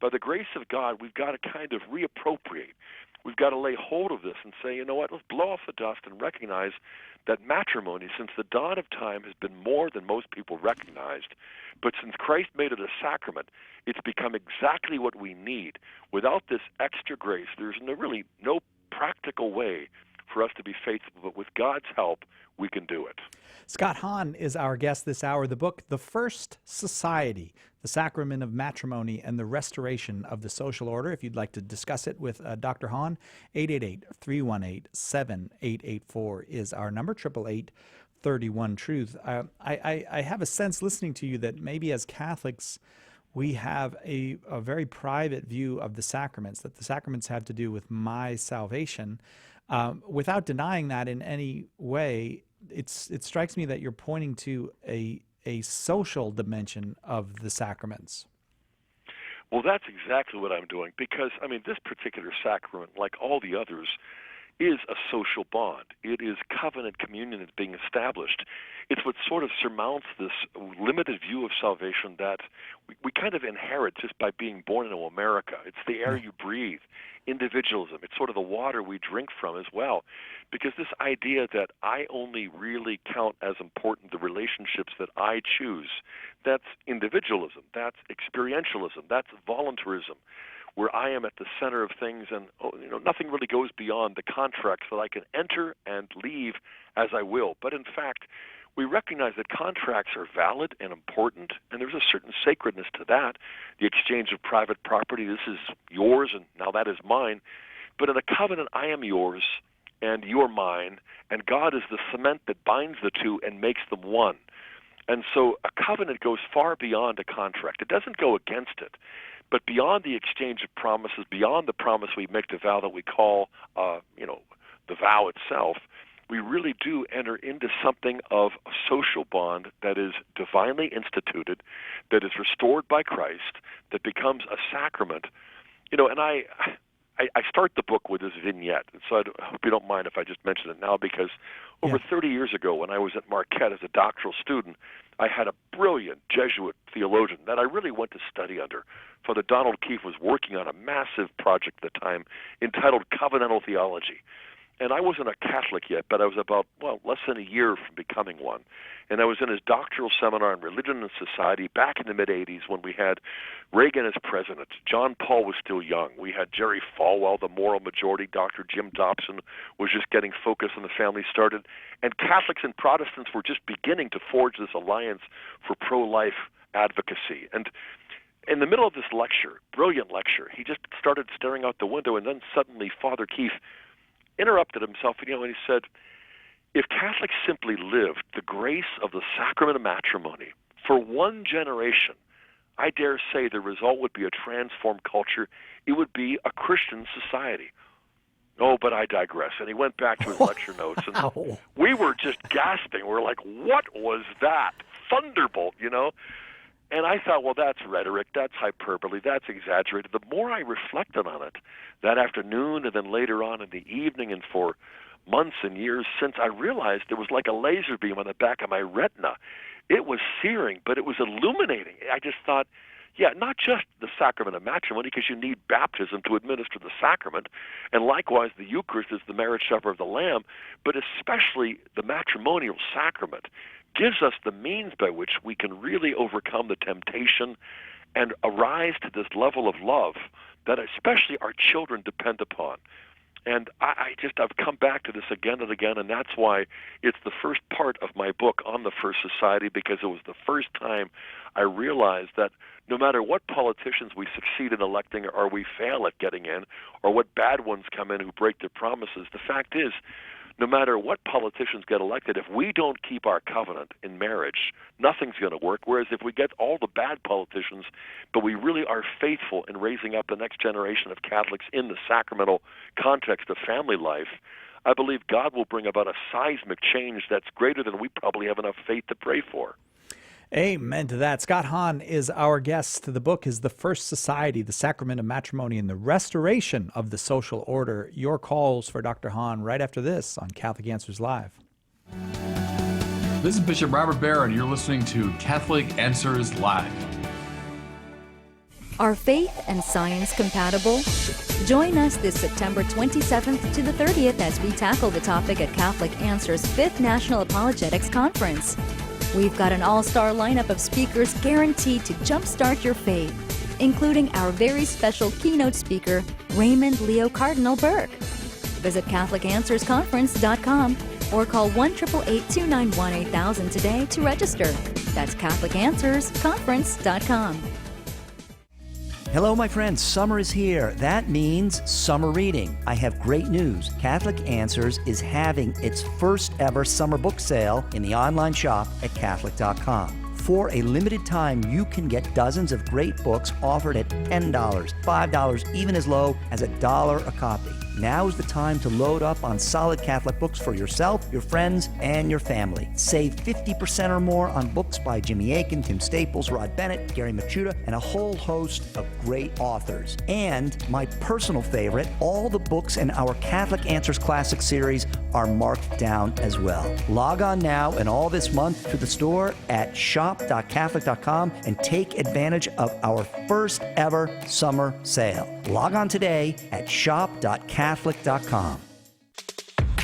Speaker 4: by the grace of God, we've got to kind of reappropriate. We've got to lay hold of this and say, you know what, let's blow off the dust and recognize that matrimony, since the dawn of time, has been more than most people recognized. But since Christ made it a sacrament, it's become exactly what we need. Without this extra grace, there's really no practical way for us to be faithful, but with God's help, we can do it.
Speaker 2: Scott Hahn is our guest this hour. The book, The First Society, The Sacrament of Matrimony and the Restoration of the Social Order. If you'd like to discuss it with Dr. Hahn, 888-318-7884 is our number, 888-31-TRUTH. I have a sense listening to you that maybe as Catholics, we have a very private view of the sacraments, that the sacraments have to do with my salvation. Without denying that in any way, it strikes me that you're pointing to a social dimension of the sacraments.
Speaker 4: Well, that's exactly what I'm doing, because, I mean, this particular sacrament, like all the others, is a social bond. It is covenant communion that's being established. It's what sort of surmounts this limited view of salvation that we kind of inherit just by being born into America. It's the air you breathe, individualism. It's sort of the water we drink from as well. Because this idea that I only really count as important the relationships that I choose, that's individualism, that's experientialism, that's voluntarism, where I am at the center of things, and nothing really goes beyond the contracts that I can enter and leave as I will. But in fact, we recognize that contracts are valid and important, and there's a certain sacredness to that. The exchange of private property, this is yours, and now that is mine. But in a covenant, I am yours, and you're mine, and God is the cement that binds the two and makes them one. And so a covenant goes far beyond a contract. It doesn't go against it. But beyond the exchange of promises, beyond the promise we make, the vow that we call, the vow itself, we really do enter into something of a social bond that is divinely instituted, that is restored by Christ, that becomes a sacrament. And I start the book with this vignette, and so I hope you don't mind if I just mention it now, because over 30 years ago, when I was at Marquette as a doctoral student, I had a brilliant Jesuit theologian that I really went to study under. Father Donald Keefe was working on a massive project at the time entitled Covenantal Theology. And I wasn't a Catholic yet, but I was about, less than a year from becoming one. And I was in his doctoral seminar on religion and society back in the mid-'80s when we had Reagan as president. John Paul was still young. We had Jerry Falwell, the moral majority. Dr. Jim Dobson was just getting focused on the family started. And Catholics and Protestants were just beginning to forge this alliance for pro-life advocacy. And in the middle of this lecture, brilliant lecture, he just started staring out the window, and then suddenly Father Keefe interrupted himself, and he said, if Catholics simply lived the grace of the sacrament of matrimony for one generation, I dare say the result would be a transformed culture. It would be a Christian society. Oh, but I digress. And he went back to his lecture notes, and we were just gasping. We were like, what was that? Thunderbolt, And I thought, well, that's rhetoric, that's hyperbole, that's exaggerated. The more I reflected on it that afternoon and then later on in the evening and for months and years since, I realized there was like a laser beam on the back of my retina. It was searing, but it was illuminating. I just thought, not just the sacrament of matrimony, because you need baptism to administer the sacrament, and likewise the Eucharist is the marriage supper of the Lamb, but especially the matrimonial sacrament gives us the means by which we can really overcome the temptation and arise to this level of love that especially our children depend upon. And I've come back to this again and again, and that's why it's the first part of my book on the First Society, because it was the first time I realized that no matter what politicians we succeed in electing or we fail at getting in, or what bad ones come in who break their promises, the fact is, no matter what politicians get elected, if we don't keep our covenant in marriage, nothing's going to work. Whereas if we get all the bad politicians, but we really are faithful in raising up the next generation of Catholics in the sacramental context of family life, I believe God will bring about a seismic change that's greater than we probably have enough faith to pray for.
Speaker 2: Amen to that. Scott Hahn is our guest. The book is The First Society, the Sacrament of Matrimony, and the Restoration of the Social Order. Your calls for Dr. Hahn right after this on Catholic Answers Live.
Speaker 7: This is Bishop Robert Barrett, and you're listening to Catholic Answers Live.
Speaker 9: Are faith and science compatible? Join us this September 27th to the 30th as we tackle the topic at Catholic Answers 5th National Apologetics Conference. We've got an all-star lineup of speakers guaranteed to jumpstart your faith, including our very special keynote speaker, Raymond Leo Cardinal Burke. Visit CatholicAnswersConference.com or call 1-888-291-8000 today to register. That's CatholicAnswersConference.com.
Speaker 8: Hello, my friends. Summer is here. That means summer reading. I have great news. Catholic Answers is having its first ever summer book sale in the online shop at Catholic.com. For a limited time, you can get dozens of great books offered at $10, $5, even as low as $1 a copy. Now is the time to load up on solid Catholic books for yourself, your friends, and your family. Save 50% or more on books by Jimmy Akin, Tim Staples, Rod Bennett, Gary Machuda, and a whole host of great authors. And my personal favorite, all the books in our Catholic Answers Classic series are marked down as well. Log on now and all this month to the store at shop.catholic.com and take advantage of our first ever summer sale. Log on today at shop.catholic.com.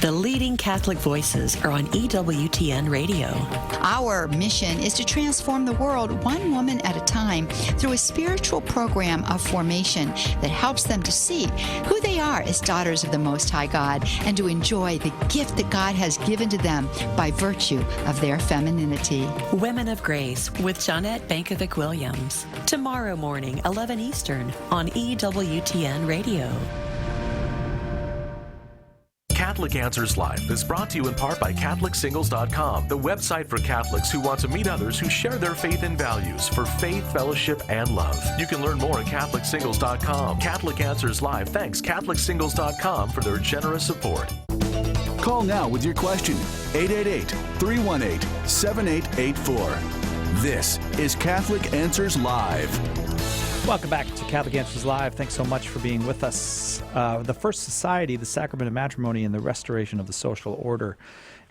Speaker 11: The leading Catholic voices are on EWTN Radio.
Speaker 12: Our mission is to transform the world one woman at a time through a spiritual program of formation that helps them to see who they are as daughters of the Most High God and to enjoy the gift that God has given to them by virtue of their femininity.
Speaker 11: Women of Grace with Jeanette Bankovic-Williams. Tomorrow morning, 11 Eastern on EWTN Radio.
Speaker 24: Catholic Answers Live is brought to you in part by CatholicSingles.com, the website for Catholics who want to meet others who share their faith and values for faith, fellowship, and love. You can learn more at CatholicSingles.com. Catholic Answers Live thanks CatholicSingles.com for their generous support.
Speaker 1: Call now with your question, 888-318-7884. This is Catholic Answers Live.
Speaker 2: Welcome back to Catholic Answers Live. Thanks so much for being with us. The First Society, the Sacrament of Matrimony, and the Restoration of the Social Order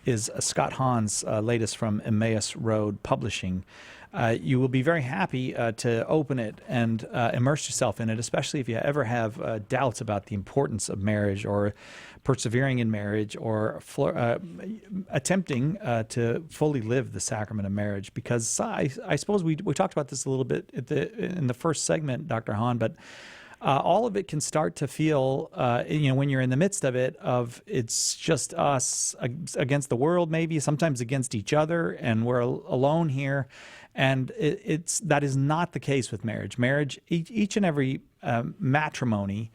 Speaker 2: is Scott Hahn's latest from Emmaus Road Publishing. You will be very happy to open it and immerse yourself in it, especially if you ever have doubts about the importance of marriage or persevering in marriage or attempting to fully live the sacrament of marriage. Because I suppose we talked about this a little bit in the first segment, Dr. Hahn, but all of it can start to feel, when you're in the midst of it, of it's just us against the world, maybe sometimes against each other, and we're alone here. And that is not the case with marriage. Marriage, each and every matrimony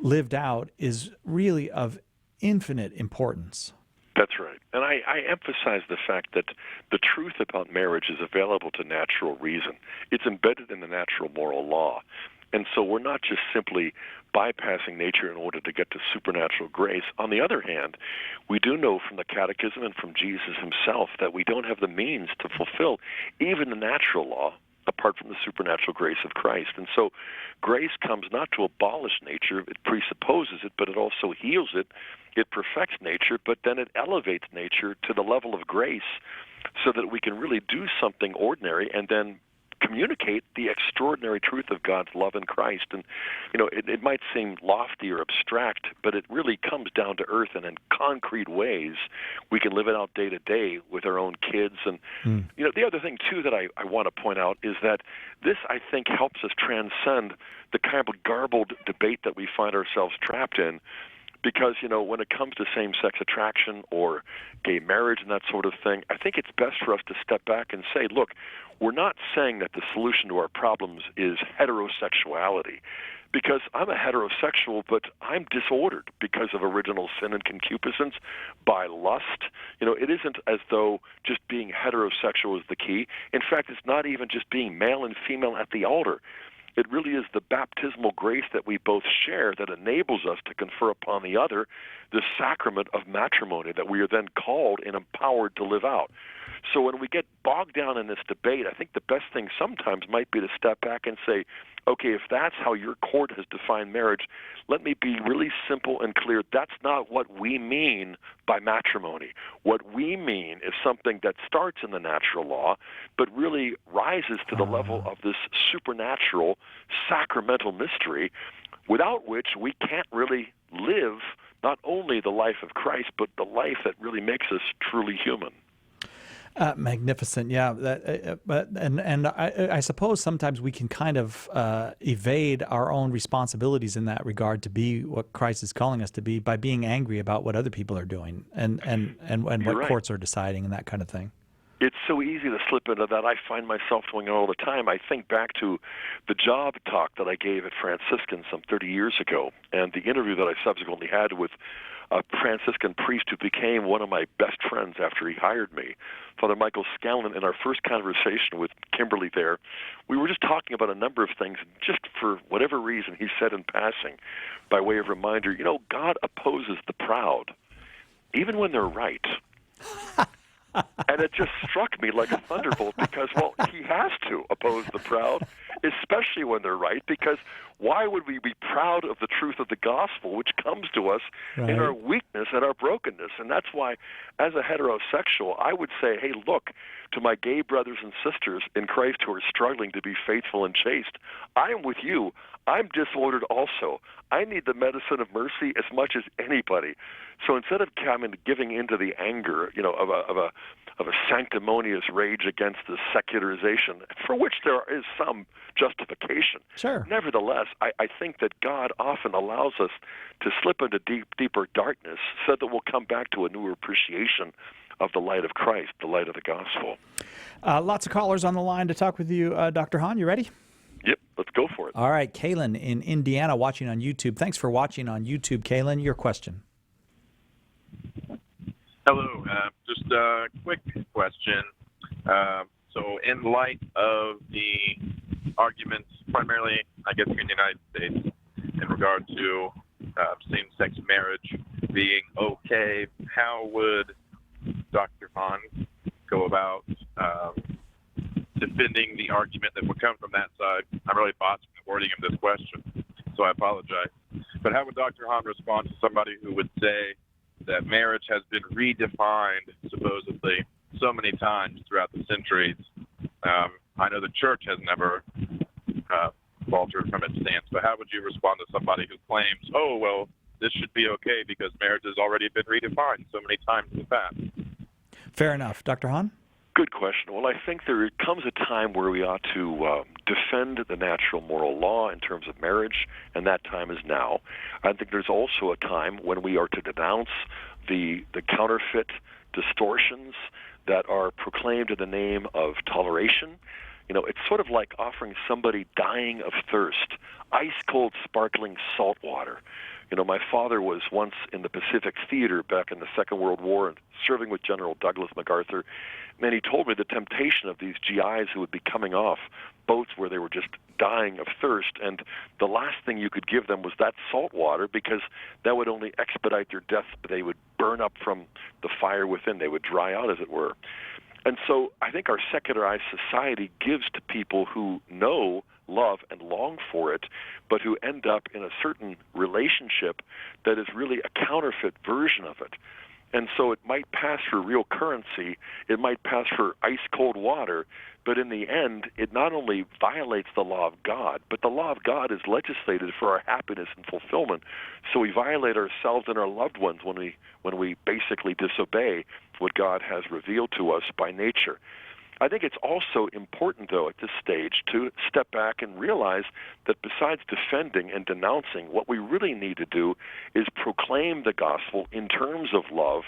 Speaker 2: lived out is really of infinite importance.
Speaker 4: That's right. And I emphasize the fact that the truth about marriage is available to natural reason. It's embedded in the natural moral law. And so we're not just simply bypassing nature in order to get to supernatural grace. On the other hand, we do know from the Catechism and from Jesus himself that we don't have the means to fulfill even the natural law apart from the supernatural grace of Christ. And so grace comes not to abolish nature, it presupposes it, but it also heals it. It perfects nature, but then it elevates nature to the level of grace so that we can really do something ordinary and then communicate the extraordinary truth of God's love in Christ. And, it might seem lofty or abstract, but it really comes down to earth, and in concrete ways we can live it out day to day with our own kids. And, the other thing, too, that I want to point out is that this, I think, helps us transcend the kind of garbled debate that we find ourselves trapped in. Because, when it comes to same-sex attraction or gay marriage and that sort of thing, I think it's best for us to step back and say, look, we're not saying that the solution to our problems is heterosexuality. Because I'm a heterosexual, but I'm disordered because of original sin and concupiscence, by lust. It isn't as though just being heterosexual is the key. In fact, it's not even just being male and female at the altar. It really is the baptismal grace that we both share that enables us to confer upon the other the sacrament of matrimony that we are then called and empowered to live out. So when we get bogged down in this debate, I think the best thing sometimes might be to step back and say, okay, if that's how your court has defined marriage, let me be really simple and clear. That's not what we mean by matrimony. What we mean is something that starts in the natural law, but really rises to the level of this supernatural, sacramental mystery, without which we can't really live not only the life of Christ, but the life that really makes us truly human.
Speaker 2: Magnificent, yeah. I suppose sometimes we can kind of evade our own responsibilities in that regard to be what Christ is calling us to be by being angry about what other people are doing and what
Speaker 4: right.
Speaker 2: courts are deciding and that kind of thing.
Speaker 4: It's so easy to slip into that. I find myself doing it all the time. I think back to the job talk that I gave at Franciscan some 30 years ago, and the interview that I subsequently had with a Franciscan priest who became one of my best friends after he hired me, Father Michael Scallon. In our first conversation with Kimberly there, we were just talking about a number of things. Just for whatever reason, he said in passing, by way of reminder, God opposes the proud, even when they're right. And it just struck me like a thunderbolt because, well, he has to oppose the proud, especially when they're right, because why would we be proud of the truth of the gospel, which comes to us in our weakness and our brokenness? And that's why, as a heterosexual, I would say, hey, look, to my gay brothers and sisters in Christ who are struggling to be faithful and chaste, I am with you. I'm disordered also. I need the medicine of mercy as much as anybody. So instead of giving into the anger, of a sanctimonious rage against the secularization, for which there is some justification.
Speaker 2: Sure.
Speaker 4: Nevertheless, I think that God often allows us to slip into deeper darkness so that we'll come back to a newer appreciation of the light of Christ, the light of the gospel.
Speaker 2: Lots of callers on the line to talk with you, Dr. Hahn. You ready?
Speaker 4: Yep, let's go for it.
Speaker 2: All right, Kaylin in Indiana watching on YouTube. Thanks for watching on YouTube, Kaylin. Your question.
Speaker 14: Hello, just a quick question. So in light of the arguments, primarily, I guess, in the United States, in regard to same-sex marriage being okay, how would Dr. Hahn go about defending the argument that would come from that side? I'm really botching the wording of this question, so I apologize. But how would Dr. Hahn respond to somebody who would say that marriage has been redefined, supposedly, so many times throughout the centuries? I know the church has never faltered from its stance, but how would you respond to somebody who claims, oh, well, this should be okay because marriage has already been redefined so many times in the past?
Speaker 2: Fair enough. Dr. Hahn?
Speaker 4: Good question. Well, I think there comes a time where we ought to defend the natural moral law in terms of marriage, and that time is now. I think there's also a time when we are to denounce the counterfeit distortions that are proclaimed in the name of toleration. It's sort of like offering somebody dying of thirst ice-cold, sparkling salt water. My father was once in the Pacific Theater back in the Second World War and serving with General Douglas MacArthur. And he told me the temptation of these GIs who would be coming off boats where they were just dying of thirst, and the last thing you could give them was that salt water because that would only expedite their death. They would burn up from the fire within. They would dry out, as it were. And so I think our secularized society gives to people who know love and long for it, but who end up in a certain relationship that is really a counterfeit version of it. And so it might pass for real currency, it might pass for ice-cold water, but in the end, it not only violates the law of God, but the law of God is legislated for our happiness and fulfillment. So we violate ourselves and our loved ones when we basically disobey what God has revealed to us by nature. I think it's also important, though, at this stage to step back and realize that besides defending and denouncing, what we really need to do is proclaim the gospel in terms of love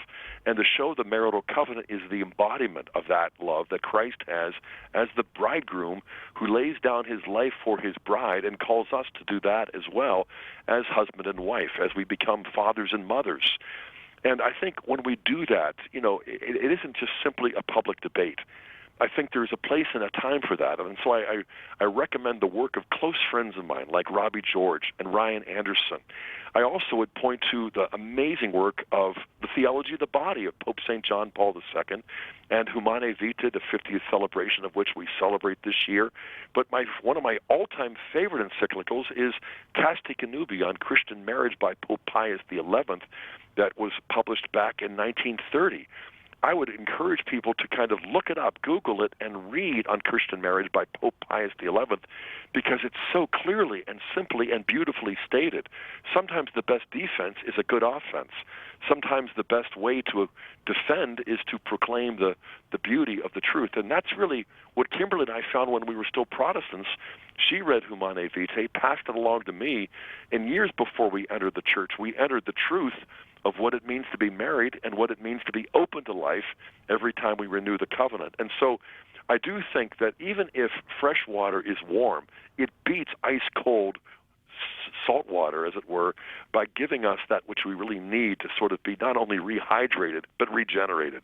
Speaker 4: and to show the marital covenant is the embodiment of that love that Christ has as the bridegroom who lays down his life for his bride and calls us to do that as well as husband and wife as we become fathers and mothers. And I think when we do that, it isn't just simply a public debate. I think there's a place and a time for that. And so I recommend the work of close friends of mine like Robbie George and Ryan Anderson. I also would point to the amazing work of the Theology of the Body of Pope St. John Paul II and Humane Vitae, the 50th celebration of which we celebrate this year. But one of my all-time favorite encyclicals is Casti Connubii on Christian Marriage by Pope Pius XI that was published back in 1930. I would encourage people to kind of look it up, Google it, and read on Christian Marriage by Pope Pius XI because it's so clearly and simply and beautifully stated. Sometimes the best defense is a good offense. Sometimes the best way to defend is to proclaim the beauty of the truth. And that's really what Kimberly and I found when we were still Protestants. She read Humane Vitae, passed it along to me, and years before we entered the church, we entered the truth of what it means to be married and what it means to be open to life every time we renew the covenant. And so I do think that even if fresh water is warm, it beats ice-cold salt water, as it were, by giving us that which we really need to sort of be not only rehydrated, but regenerated.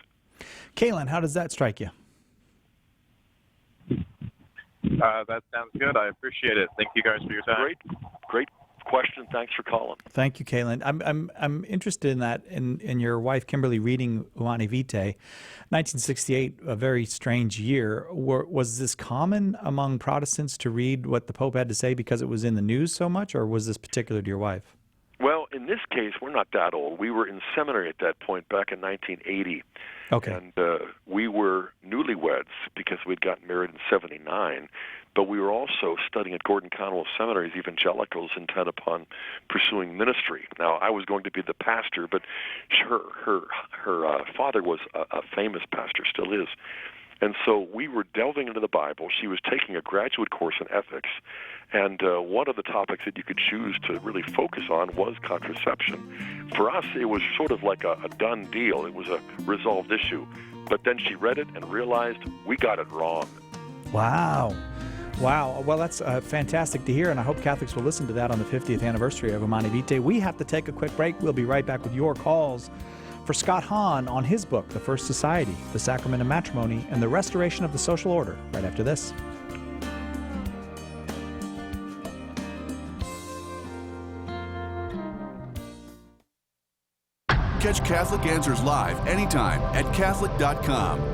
Speaker 2: Kaylin, how does that strike you?
Speaker 14: That sounds good. I appreciate it. Thank you guys for your time.
Speaker 4: Great question. Thanks for calling.
Speaker 2: Thank you, Kaylin. I'm interested in that, in your wife Kimberly reading Humane Vitae. 1968, a very strange year. Was this common among Protestants to read what the Pope had to say because it was in the news so much, or was this particular to your wife?
Speaker 4: Well, in this case, we're not that old. We were in seminary at that point back in 1980.
Speaker 2: Okay.
Speaker 4: And we were newlyweds because we'd gotten married in 79. But we were also studying at Gordon Conwell Seminary's evangelicals intent upon pursuing ministry. Now, I was going to be the pastor, but her father was a famous pastor, still is. And so we were delving into the Bible. She was taking a graduate course in ethics, and one of the topics that you could choose to really focus on was contraception. For us, it was sort of like a done deal. It was a resolved issue. But then she read it and realized we got it wrong.
Speaker 2: Wow. Well, that's fantastic to hear, and I hope Catholics will listen to that on the 50th anniversary of Humane Vitae. We have to take a quick break. We'll be right back with your calls for Scott Hahn on his book, The First Society, The Sacrament of Matrimony, and the Restoration of the Social Order, right after this.
Speaker 1: Catch Catholic Answers live anytime at Catholic.com.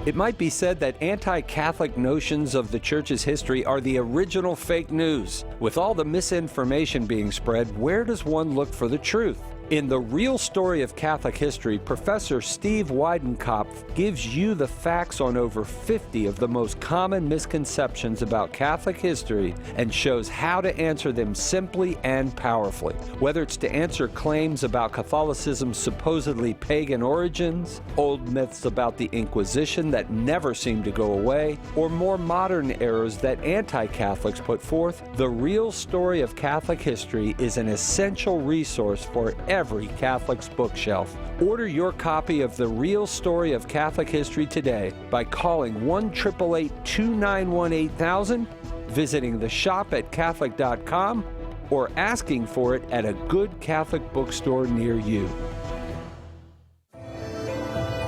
Speaker 10: It might be said that anti-Catholic notions of the Church's history are the original fake news. With all the misinformation being spread, where does one look for the truth? In The Real Story of Catholic History, Professor Steve Weidenkopf gives you the facts on over 50 of the most common misconceptions about Catholic history and shows how to answer them simply and powerfully. Whether it's to answer claims about Catholicism's supposedly pagan origins, old myths about the Inquisition that never seem to go away, or more modern errors that anti-Catholics put forth, The Real Story of Catholic History is an essential resource for every Catholic's bookshelf. Order your copy of The Real Story of Catholic History today by calling 1-888-291-8000, visiting the shop at Catholic.com, or asking for it at a good Catholic bookstore near you.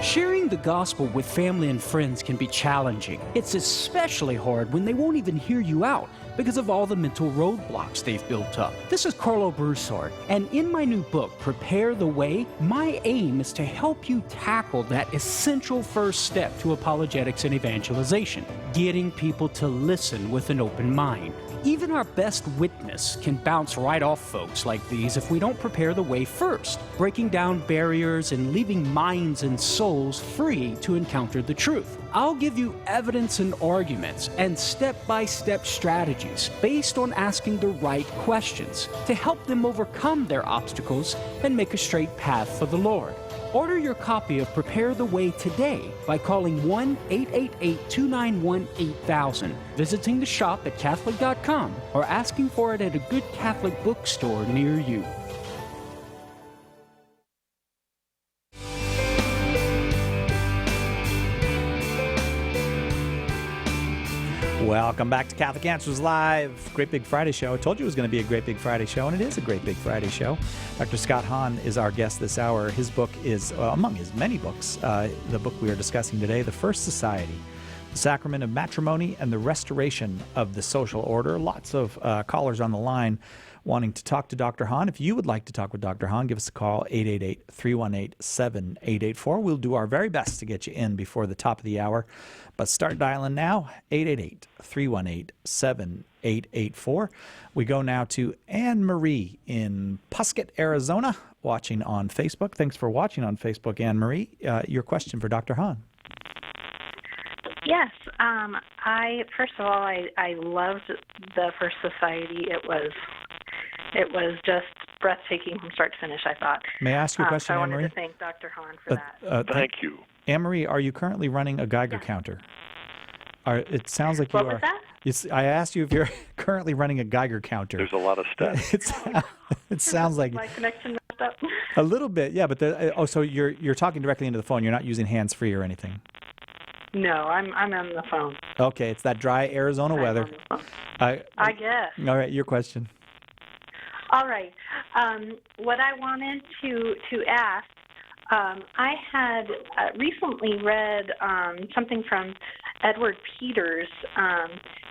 Speaker 23: Sharing the gospel with family and friends can be challenging. It's especially hard when they won't even hear you out because of all the mental roadblocks they've built up. This is Carlo Broussard, and in my new book, Prepare the Way, my aim is to help you tackle that essential first step to apologetics and evangelization, getting people to listen with an open mind. Even our best witness can bounce right off folks like these if we don't prepare the way first, breaking down barriers and leaving minds and souls free to encounter the truth. I'll give you evidence and arguments and step-by-step strategies based on asking the right questions to help them overcome their obstacles and make a straight path for the Lord. Order your copy of Prepare the Way today by calling 1-888-291-8000, visiting the shop at Catholic.com, or asking for it at a good Catholic bookstore near you.
Speaker 2: Welcome back to Catholic Answers Live. Great Big Friday show. I told you it was going to be a Great Big Friday show, and it is a Great Big Friday show. Dr. Scott Hahn is our guest this hour. His book is, among his many books, the book we are discussing today, The First Society, the sacrament of matrimony, and the restoration of the social order. Lots of callers on the line wanting to talk to Dr. Hahn. If you would like to talk with Dr. Hahn, give us a call, 888-318-7884. We'll do our very best to get you in before the top of the hour. But start dialing now, 888-318-7884. We go now to Anne-Marie in Puskett, Arizona, watching on Facebook. Thanks for watching on Facebook, Anne-Marie. Your question for Dr. Hahn.
Speaker 13: Yes. First of all, I loved the First Society. It was just breathtaking from start to finish, I thought.
Speaker 2: May I ask you a question,
Speaker 13: so I
Speaker 2: Anne-Marie?
Speaker 13: wanted to thank Dr. Hahn for that.
Speaker 4: Thank you.
Speaker 2: Anne-Marie, are you currently running a Geiger counter? It sounds like you
Speaker 13: what
Speaker 2: are.
Speaker 13: Was that?
Speaker 2: I asked you if you're currently running a Geiger counter.
Speaker 4: There's a lot of stats.
Speaker 2: It sounds like
Speaker 13: my connection messed up.
Speaker 2: A little bit, yeah. But so you're talking directly into the phone. You're not using hands-free or anything.
Speaker 13: No, I'm on the phone.
Speaker 2: Okay, it's that dry Arizona weather.
Speaker 13: I guess.
Speaker 2: All right, your question.
Speaker 13: All right. What I wanted to ask, I had recently read something from Edward Peters,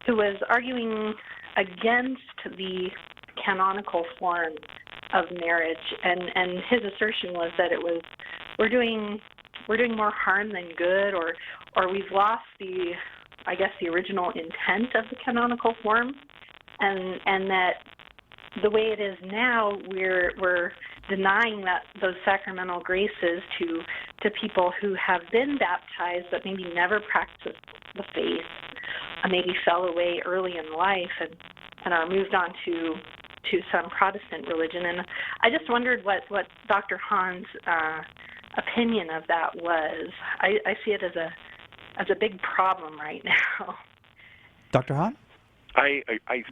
Speaker 13: who was arguing against the canonical form of marriage, and his assertion was that we're doing more harm than good, or we've lost the original intent of the canonical form, and that the way it is now, we're denying those sacramental graces to people who have been baptized but maybe never practiced the faith, maybe fell away early in life and are moved on to some Protestant religion. And I just wondered what Dr. Hahn's opinion of that was. I see it as a big problem right now.
Speaker 2: Dr. Hahn?
Speaker 4: I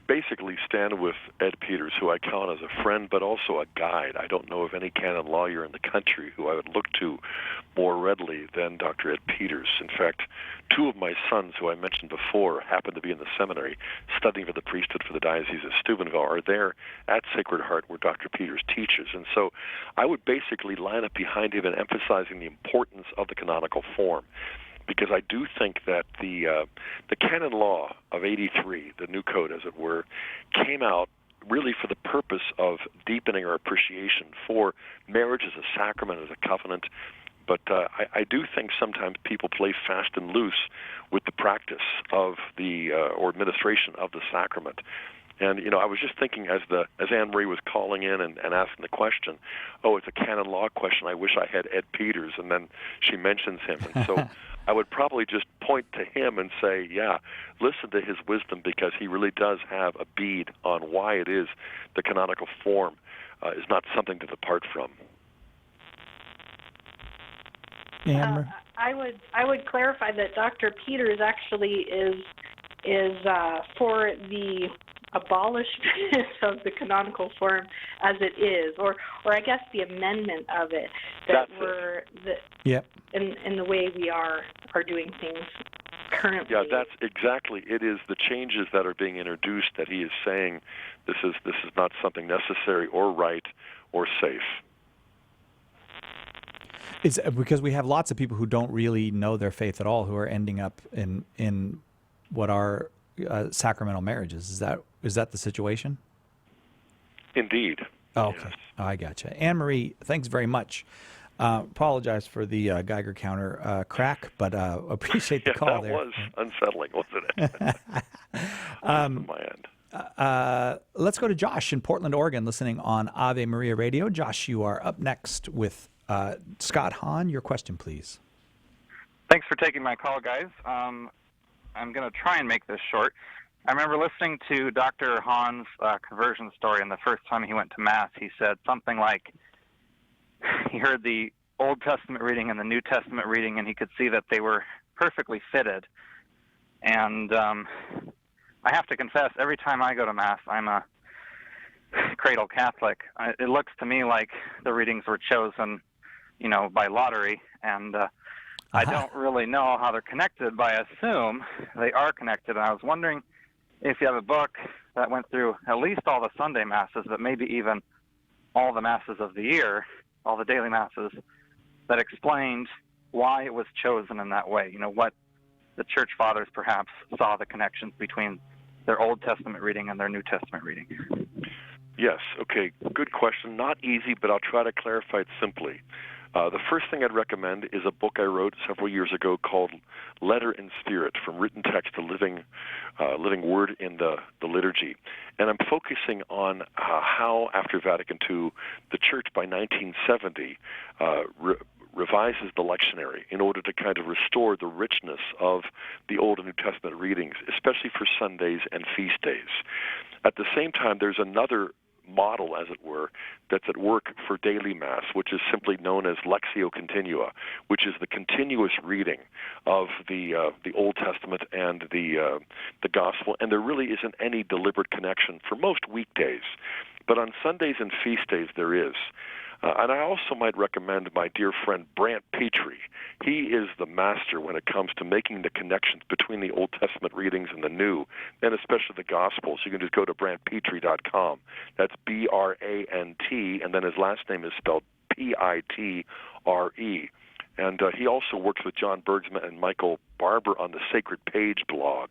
Speaker 4: basically stand with Ed Peters, who I count as a friend but also a guide. I don't know of any canon lawyer in the country who I would look to more readily than Dr. Ed Peters. In fact, two of my sons, who I mentioned before, happen to be in the seminary studying for the priesthood for the Diocese of Steubenville, are there at Sacred Heart where Dr. Peters teaches. And so I would basically line up behind him in emphasizing the importance of the canonical form, because I do think that the canon law of 83, the new code as it were, came out really for the purpose of deepening our appreciation for marriage as a sacrament, as a covenant. But I do think sometimes people play fast and loose with the practice of or administration of the sacrament. And, I was just thinking as Anne-Marie was calling in and asking the question, it's a canon law question, I wish I had Ed Peters, and then she mentions him. And so I would probably just point to him and say, listen to his wisdom, because he really does have a bead on why it is the canonical form is not something to depart from.
Speaker 13: I would clarify that Dr. Peters actually is for the abolishment of the canonical form as it is, or I guess the amendment of it, in the way we are doing things currently.
Speaker 4: Yeah, that's exactly. It is the changes that are being introduced that he is saying this is not something necessary or right or safe.
Speaker 2: It's because we have lots of people who don't really know their faith at all, who are ending up in what are sacramental marriages. Is that the situation?
Speaker 4: Indeed.
Speaker 2: Oh, okay. Yes. Oh, I gotcha. Anne-Marie, thanks very much. Apologize for the Geiger counter crack, but appreciate the call there.
Speaker 4: That was unsettling, wasn't it? On my end.
Speaker 2: Let's go to Josh in Portland, Oregon, listening on Ave Maria Radio. Josh, you are up next with Scott Hahn. Your question, please.
Speaker 15: Thanks for taking my call, guys. I'm going to try and make this short. I remember listening to Dr. Hahn's conversion story, and the first time he went to Mass, he said something like he heard the Old Testament reading and the New Testament reading, and he could see that they were perfectly fitted. And I have to confess, every time I go to Mass, I'm a cradle Catholic. It looks to me like the readings were chosen, by lottery, and I don't really know how they're connected, but I assume they are connected. And I was wondering if you have a book that went through at least all the Sunday Masses, but maybe even all the Masses of the year, all the daily Masses, that explained why it was chosen in that way. What the church fathers perhaps saw the connections between their Old Testament reading and their New Testament reading?
Speaker 4: Yes, okay, good question. Not easy, but I'll try to clarify it simply. The first thing I'd recommend is a book I wrote several years ago called Letter and Spirit, From Written Text to Living Word in the Liturgy. And I'm focusing on how, after Vatican II, the Church by 1970 revises the lectionary in order to kind of restore the richness of the Old and New Testament readings, especially for Sundays and feast days. At the same time, there's another model, as it were, that's at work for daily Mass, which is simply known as Lectio Continua, which is the continuous reading of the Old Testament and the Gospel, and there really isn't any deliberate connection for most weekdays. But on Sundays and feast days, there is. And I also might recommend my dear friend Brant Petrie. He is the master when it comes to making the connections between the Old Testament readings and the New, and especially the Gospels. You can just go to brantpetrie.com. That's B-R-A-N-T, and then his last name is spelled P-I-T-R-E. And he also works with John Bergsman and Michael Barber on the Sacred Page blog.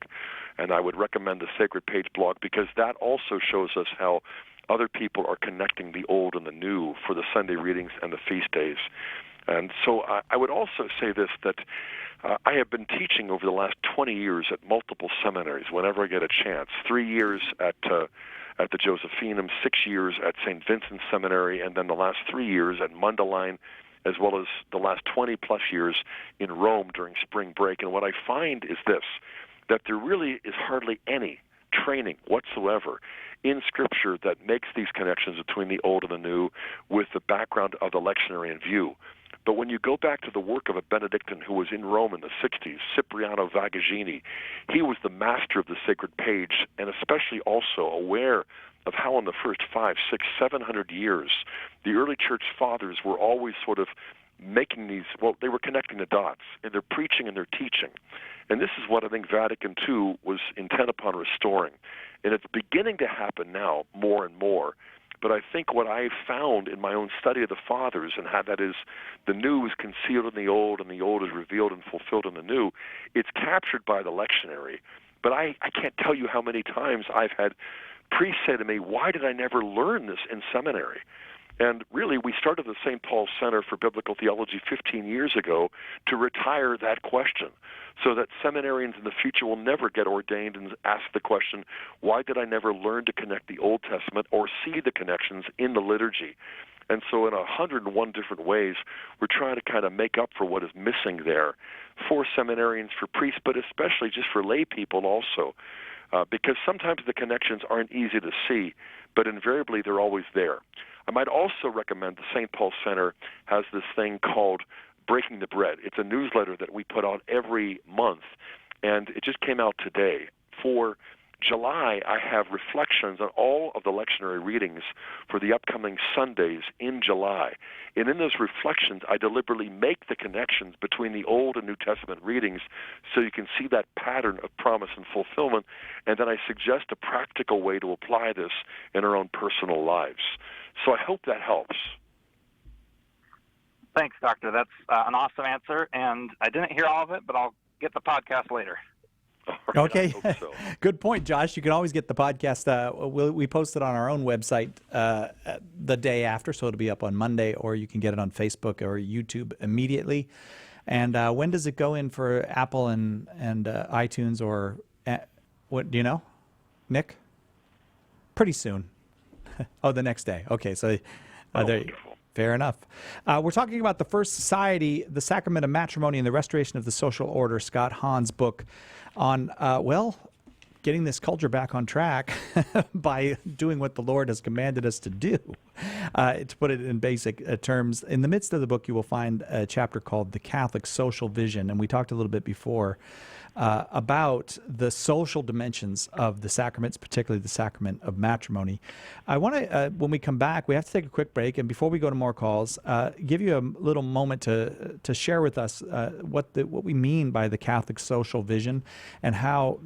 Speaker 4: And I would recommend the Sacred Page blog because that also shows us how other people are connecting the old and the new for the Sunday readings and the feast days. And so I would also say this, that I have been teaching over the last 20 years at multiple seminaries whenever I get a chance. 3 years at the Josephinum, 6 years at St. Vincent's Seminary, and then the last 3 years at Mundelein, as well as the last 20-plus years in Rome during spring break. And what I find is this, that there really is hardly any training whatsoever in Scripture that makes these connections between the Old and the New with the background of the lectionary in view. But when you go back to the work of a Benedictine who was in Rome in the 60s, Cipriano Vagagini, he was the master of the Sacred Page, and especially also aware of how in the first 500, 600, 700 years, the early church fathers were always sort of making these, well, they were connecting the dots in their preaching and their teaching. And this is what I think Vatican II was intent upon restoring. And it's beginning to happen now more and more. But I think what I found in my own study of the Fathers and how that is the new is concealed in the old and the old is revealed and fulfilled in the new, it's captured by the lectionary. But I can't tell you how many times I've had priests say to me, why did I never learn this in seminary? And really, we started the St. Paul Center for Biblical Theology 15 years ago to retire that question so that seminarians in the future will never get ordained and ask the question, why did I never learn to connect the Old Testament or see the connections in the liturgy? And so in 101 different ways, we're trying to kind of make up for what is missing there for seminarians, for priests, but especially just for lay people also. Because sometimes the connections aren't easy to see, but invariably they're always there. I might also recommend the St. Paul Center has this thing called Breaking the Bread. It's a newsletter that we put out every month, and it just came out today. For July, I have reflections on all of the lectionary readings for the upcoming Sundays in July. And in those reflections, I deliberately make the connections between the Old and New Testament readings so you can see that pattern of promise and fulfillment, and then I suggest a practical way to apply this in our own personal lives. So I hope that helps.
Speaker 15: Thanks, Doctor. That's an awesome answer, and I didn't hear all of it, but I'll get the podcast later.
Speaker 4: Right,
Speaker 2: okay,
Speaker 4: so.
Speaker 2: Good point, Josh. You can always get the podcast. We post it on our own website the day after, so it'll be up on Monday, or you can get it on Facebook or YouTube immediately. And when does it go in for Apple and iTunes or what? Do you know, Nick? Pretty soon. Oh, the next day. Okay, so there. Fair enough. We're talking about the First Society, the Sacrament of Matrimony, and the Restoration of the Social Order, Scott Hahn's book on, getting this culture back on track by doing what the Lord has commanded us to do. To put it in basic terms, in the midst of the book, you will find a chapter called The Catholic Social Vision, and we talked a little bit before about the social dimensions of the sacraments, particularly the sacrament of matrimony. I want to, when we come back, we have to take a quick break, and before we go to more calls, give you a little moment to share with us what we mean by the Catholic social vision and how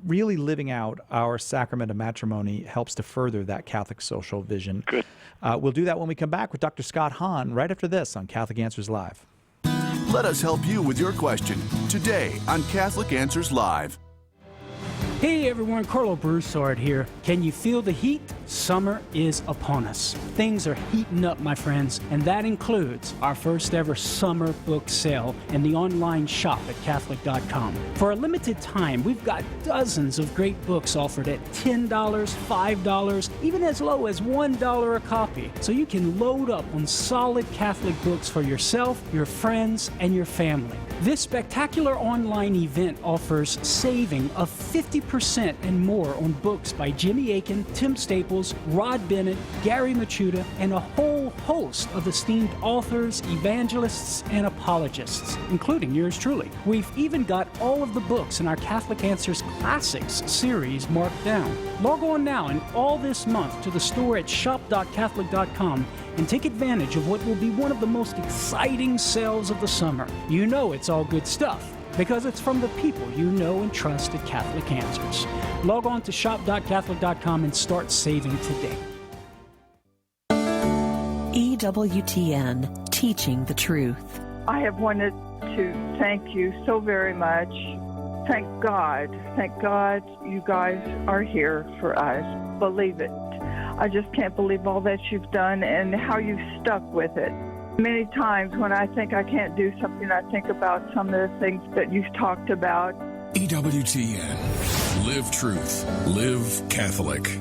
Speaker 2: really living out our sacrament of matrimony helps to further that Catholic social vision.
Speaker 4: Good.
Speaker 2: We'll do that when we come back with Dr. Scott Hahn right after this on Catholic Answers Live.
Speaker 1: Let us help you with your question today on Catholic Answers Live.
Speaker 23: Hey everyone, Carlo Broussard here. Can you feel the heat? Summer is upon us. Things are heating up, my friends, and that includes our first ever summer book sale and the online shop at Catholic.com. For a limited time, we've got dozens of great books offered at $10, $5, even as low as $1 a copy, so you can load up on solid Catholic books for yourself, your friends, and your family. This spectacular online event offers saving of 50% and more on books by Jimmy Akin, Tim Staples, Rod Bennett, Gary Machuda, and a whole host of esteemed authors, evangelists, and apologists, including yours truly. We've even got all of the books in our Catholic Answers Classics series marked down. Log on now and all this month to the store at shop.catholic.com and take advantage of what will be one of the most exciting sales of the summer. You know it's all good stuff because it's from the people you know and trust at Catholic Answers. Log on to shop.catholic.com and start saving today.
Speaker 11: EWTN, teaching the truth.
Speaker 16: I have wanted to thank you so very much. Thank God you guys are here for us. Believe it. I just can't believe all that you've done and how you've stuck with it. Many times when I think I can't do something, I think about some of the things that you've talked about.
Speaker 17: EWTN. Live truth. Live Catholic.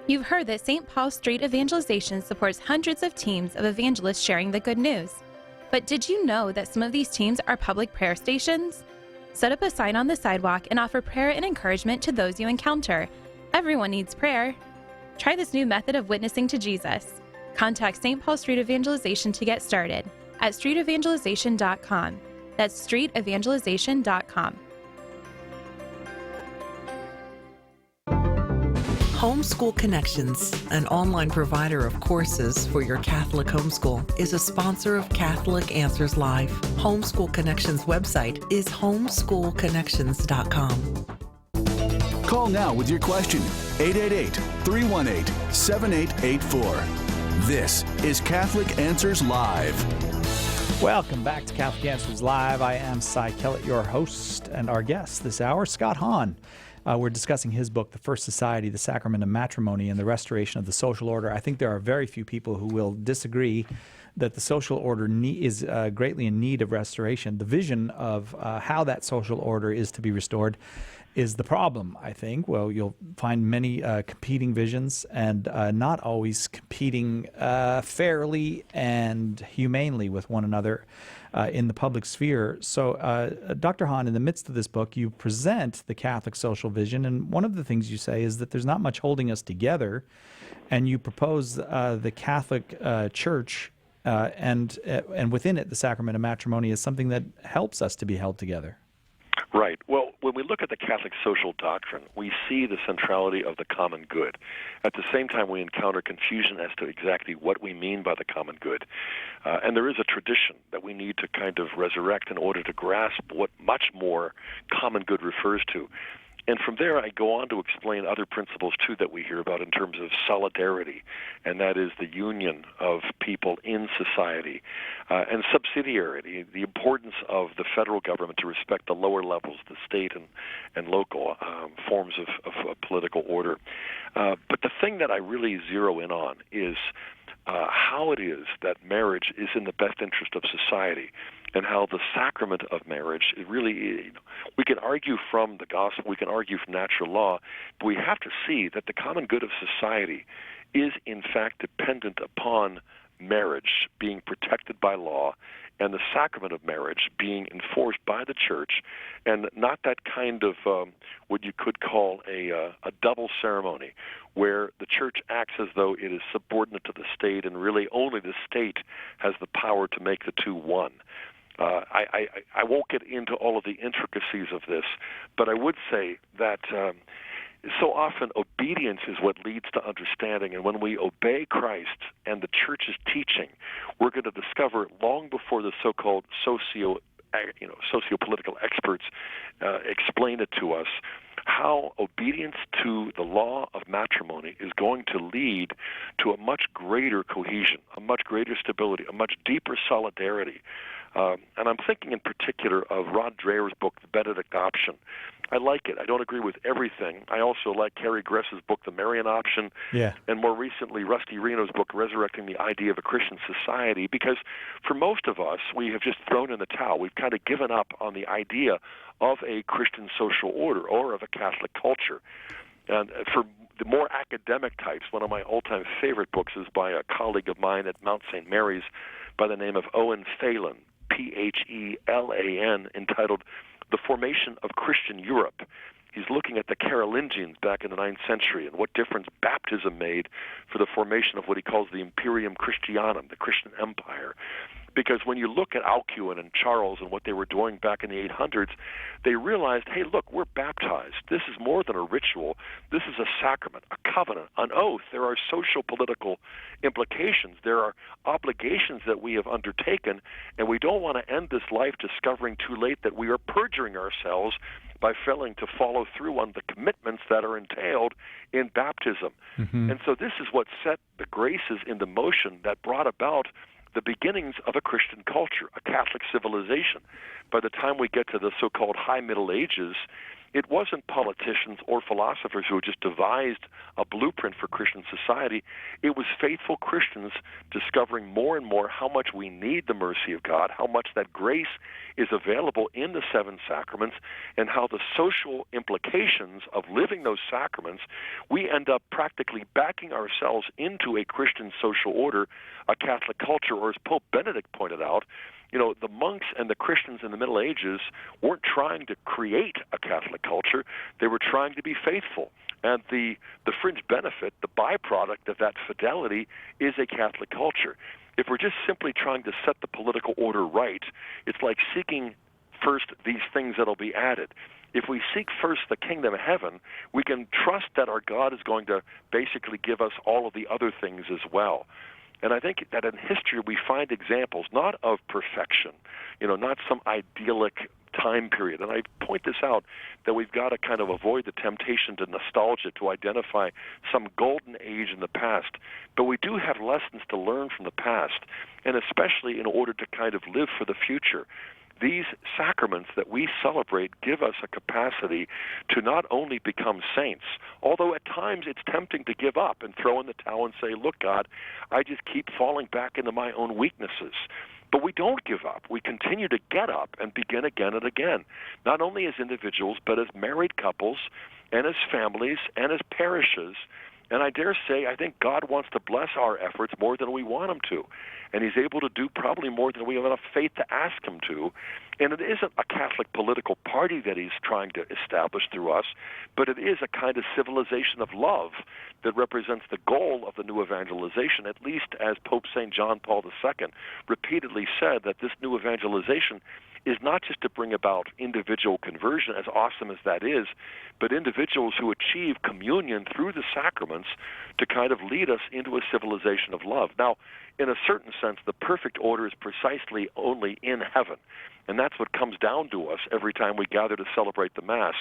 Speaker 18: You've heard that St. Paul Street Evangelization supports hundreds of teams of evangelists sharing the good news. But did you know that some of these teams are public prayer stations? Set up a sign on the sidewalk and offer prayer and encouragement to those you encounter. Everyone needs prayer. Try this new method of witnessing to Jesus. Contact St. Paul Street Evangelization to get started at streetevangelization.com. That's streetevangelization.com.
Speaker 11: Homeschool Connections, an online provider of courses for your Catholic homeschool, is a sponsor of Catholic Answers Live. Homeschool Connections website is homeschoolconnections.com.
Speaker 1: Call now with your question, 888-318-7884. This is Catholic Answers Live.
Speaker 2: Welcome back to Catholic Answers Live. I am Cy Kellett, your host, and our guest this hour, Scott Hahn. We're discussing his book, The First Society, The Sacrament of Matrimony, and the Restoration of the Social Order. I think there are very few people who will disagree that the social order is greatly in need of restoration. The vision of how that social order is to be restored is the problem, I think. Well, you'll find many competing visions and not always competing fairly and humanely with one another in the public sphere. So, Dr. Hahn, in the midst of this book, you present the Catholic social vision, and one of the things you say is that there's not much holding us together, and you propose the Catholic Church and within it, the sacrament of matrimony is something that helps us to be held together.
Speaker 4: Right. Well, when we look at the Catholic social doctrine, we see the centrality of the common good. At the same time, we encounter confusion as to exactly what we mean by the common good. And there is a tradition that we need to kind of resurrect in order to grasp what much more common good refers to. And from there, I go on to explain other principles, too, that we hear about in terms of solidarity, and that is the union of people in society, and subsidiarity, the importance of the federal government to respect the lower levels, the state and local forms of political order. But the thing that I really zero in on is how it is that marriage is in the best interest of society, and how the sacrament of marriage, it really, we can argue from the gospel, we can argue from natural law, but we have to see that the common good of society is in fact dependent upon marriage being protected by law and the sacrament of marriage being enforced by the church, and not that kind of what you could call a double ceremony where the church acts as though it is subordinate to the state and really only the state has the power to make the two one. I won't get into all of the intricacies of this, but I would say that so often obedience is what leads to understanding, and when we obey Christ and the church's teaching, we're going to discover long before the so-called sociopolitical experts explain it to us, how obedience to the law of matrimony is going to lead to a much greater cohesion, a much greater stability, a much deeper solidarity. And I'm thinking in particular of Rod Dreher's book, The Benedict Option. I like it. I don't agree with everything. I also like Cary Gress's book, The Marian Option, and more recently, Rusty Reno's book, Resurrecting the Idea of a Christian Society, because for most of us, we have just thrown in the towel. We've kind of given up on the idea of a Christian social order or of a Catholic culture. And for the more academic types, one of my all-time favorite books is by a colleague of mine at Mount St. Mary's by the name of Owen Phelan, Phelan, entitled The Formation of Christian Europe. He's looking at the Carolingians back in the 9th century and what difference baptism made for the formation of what he calls the Imperium Christianum, the Christian Empire. Because when you look at Alcuin and Charles and what they were doing back in the 800s, they realized, hey, look, we're baptized. This is more than a ritual. This is a sacrament, a covenant, an oath. There are social political implications. There are obligations that we have undertaken, and we don't want to end this life discovering too late that we are perjuring ourselves by failing to follow through on the commitments that are entailed in baptism. And so this is what set the graces into motion that brought about the beginnings of a Christian culture, a Catholic civilization. By the time we get to the so-called High Middle Ages, it wasn't politicians or philosophers who just devised a blueprint for Christian society. It was faithful Christians discovering more and more how much we need the mercy of God, how much that grace is available in the seven sacraments, and how the social implications of living those sacraments, we end up practically backing ourselves into a Christian social order, a Catholic culture, or as Pope Benedict pointed out, the monks and the Christians in the Middle Ages weren't trying to create a Catholic culture. They were trying to be faithful. And the fringe benefit, the byproduct of that fidelity, is a Catholic culture. If we're just simply trying to set the political order right, it's like seeking first these things that'll be added. If we seek first the kingdom of heaven, we can trust that our God is going to basically give us all of the other things as well. And I think that in history we find examples not of perfection, not some idyllic time period. And I point this out that we've got to kind of avoid the temptation to nostalgia, to identify some golden age in the past. But we do have lessons to learn from the past, and especially in order to kind of live for the future. These sacraments that we celebrate give us a capacity to not only become saints, although at times it's tempting to give up and throw in the towel and say, look, God, I just keep falling back into my own weaknesses. But we don't give up. We continue to get up and begin again and again, not only as individuals, but as married couples and as families and as parishes. And I dare say, I think God wants to bless our efforts more than we want him to. And he's able to do probably more than we have enough faith to ask him to. And it isn't a Catholic political party that he's trying to establish through us, but it is a kind of civilization of love that represents the goal of the new evangelization, at least as Pope St. John Paul II repeatedly said that this new evangelization is not just to bring about individual conversion, as awesome as that is, but individuals who achieve communion through the sacraments to kind of lead us into a civilization of love. Now, in a certain sense, the perfect order is precisely only in heaven. And that's what comes down to us every time we gather to celebrate the Mass.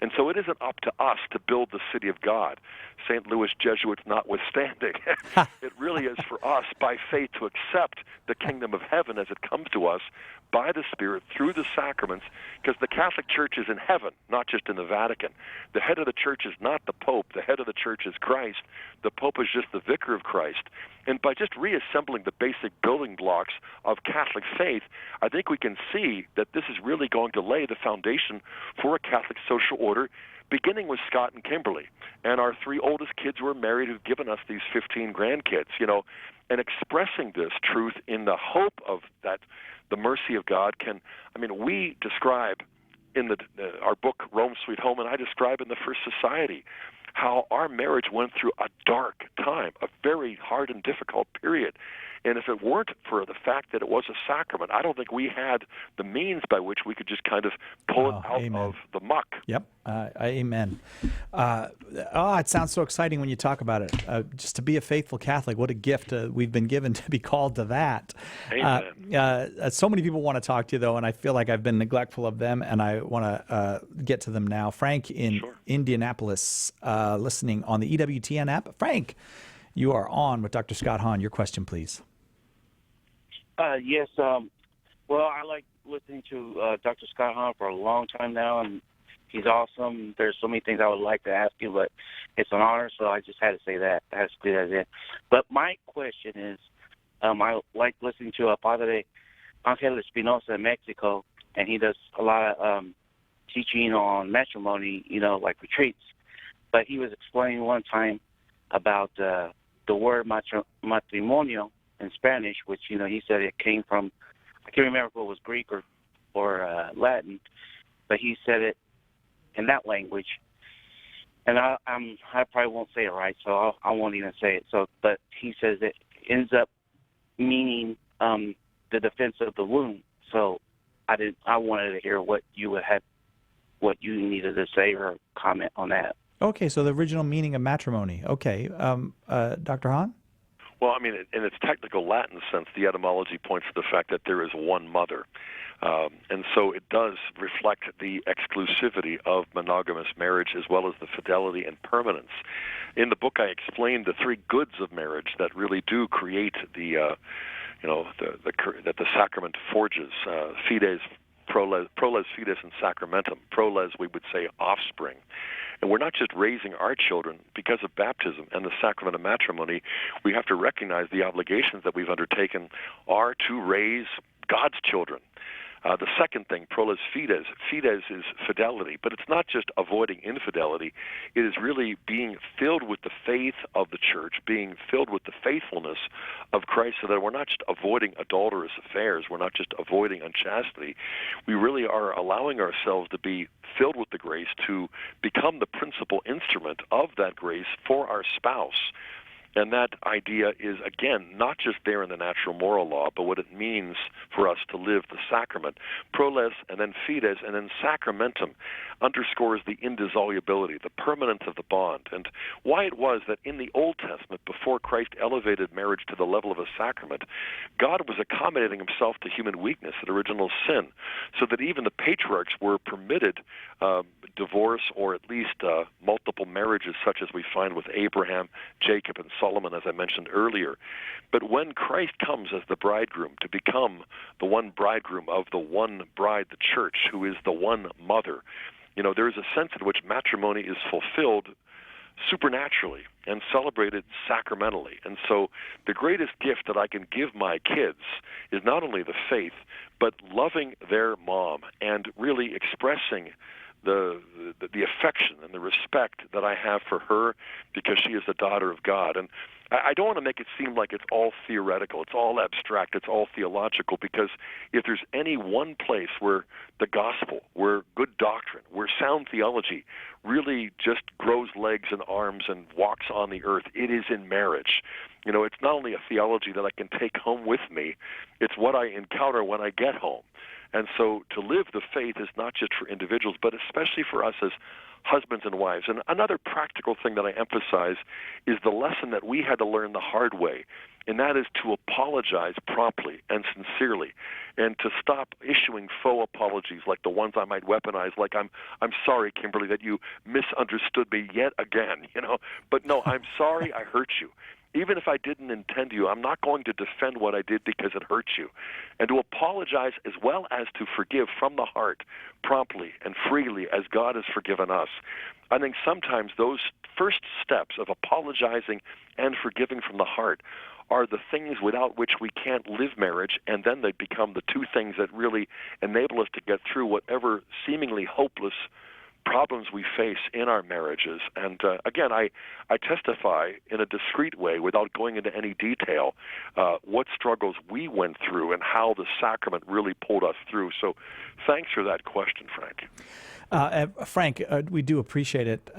Speaker 4: And so it isn't up to us to build the city of God, St. Louis Jesuits notwithstanding. It really is for us, by faith, to accept the kingdom of heaven as it comes to us by the Spirit through the sacraments, because the Catholic Church is in heaven, not just in the Vatican. The head of the Church is not the Pope. The head of the Church is Christ. The Pope is just the vicar of Christ. And by just reassembling the basic building blocks of Catholic faith, I think we can see that this is really going to lay the foundation for a Catholic social order, beginning with Scott and Kimberly. And our 3 oldest kids who are married who've given us these 15 grandkids, and expressing this truth in the hope of that the mercy of God can, we describe in our book, Rome Sweet Home, and I describe in the First Society, how our marriage went through a dark time, a very hard and difficult period. And if it weren't for the fact that it was a sacrament, I don't think we had the means by which we could just kind of pull it out of the muck.
Speaker 2: Yep. Amen. It sounds so exciting when you talk about it. Just to be a faithful Catholic, what a gift we've been given to be called to that.
Speaker 4: Amen.
Speaker 2: So many people want to talk to you, though, and I feel like I've been neglectful of them, and I want to get to them now. Frank in Indianapolis, listening on the EWTN app. Frank, you are on with Dr. Scott Hahn. Your question, please.
Speaker 19: Yes. Well, I like listening to Dr. Scott Hahn for a long time now, and he's awesome. There's so many things I would like to ask you, but it's an honor, so I just had to say that. I had to squeeze that in. But my question is, I like listening to Padre Angel Espinosa in Mexico, and he does a lot of teaching on matrimony, like retreats. But he was explaining one time about the word matrimonio in Spanish, which, he said it came from, I can't remember if it was Greek or Latin, but he said it in that language. And I probably won't say it right, so I won't even say it. But he says it ends up meaning the defense of the womb. So I wanted to hear what you needed to say or comment on that.
Speaker 2: Okay, so the original meaning of matrimony. Okay, Dr. Hahn?
Speaker 4: Well, I mean, in its technical Latin sense, the etymology points to the fact that there is one mother. And so it does reflect the exclusivity of monogamous marriage as well as the fidelity and permanence. In the book, I explained the three goods of marriage that really do create that the sacrament forges: fides, proles fides, and sacramentum. Proles, we would say, offspring. And we're not just raising our children because of baptism and the sacrament of matrimony. We have to recognize the obligations that we've undertaken are to raise God's children. The second thing, proles fides. Fides is fidelity, but it's not just avoiding infidelity. It is really being filled with the faith of the church, being filled with the faithfulness of Christ, so that we're not just avoiding adulterous affairs, we're not just avoiding unchastity. We really are allowing ourselves to be filled with the grace to become the principal instrument of that grace for our spouse. And that idea is, again, not just there in the natural moral law, but what it means for us to live the sacrament. Proles and then fides and then sacramentum underscores the indissolubility, the permanence of the bond, and why it was that in the Old Testament, before Christ elevated marriage to the level of a sacrament, God was accommodating himself to human weakness and original sin, so that even the patriarchs were permitted divorce or at least multiple marriages, such as we find with Abraham, Jacob, and Solomon, as I mentioned earlier. But when Christ comes as the bridegroom to become the one bridegroom of the one bride, the church, who is the one mother, there is a sense in which matrimony is fulfilled supernaturally and celebrated sacramentally. And so the greatest gift that I can give my kids is not only the faith, but loving their mom and really expressing the affection and the respect that I have for her because she is the daughter of God. And I don't want to make it seem like it's all theoretical, it's all abstract, it's all theological, because if there's any one place where the gospel, where good doctrine, where sound theology really just grows legs and arms and walks on the earth, it is in marriage. It's not only a theology that I can take home with me, it's what I encounter when I get home. And so to live the faith is not just for individuals, but especially for us as husbands and wives. And another practical thing that I emphasize is the lesson that we had to learn the hard way, and that is to apologize promptly and sincerely, and to stop issuing faux apologies like the ones I might weaponize, like I'm sorry, Kimberly, that you misunderstood me yet again, But no, I'm sorry I hurt you. Even if I didn't intend to, I'm not going to defend what I did because it hurts you. And to apologize as well as to forgive from the heart, promptly and freely as God has forgiven us. I think sometimes those first steps of apologizing and forgiving from the heart are the things without which we can't live marriage, and then they become the two things that really enable us to get through whatever seemingly hopeless problems we face in our marriages. And again, I testify in a discreet way, without going into any detail, what struggles we went through and how the sacrament really pulled us through. So thanks for that question, Frank.
Speaker 2: Frank, we do appreciate it.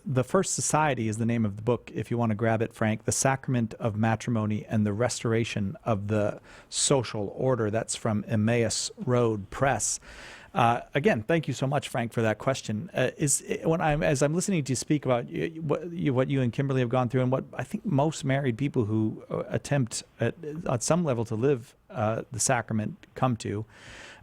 Speaker 2: The First Society is the name of the book, if you want to grab it, Frank. The Sacrament of Matrimony and the Restoration of the Social Order. That's from Emmaus Road Press. Again, thank you so much, Frank, for that question. As I'm listening to you speak about what you and Kimberly have gone through, and what I think most married people who attempt at some level to live the sacrament come to,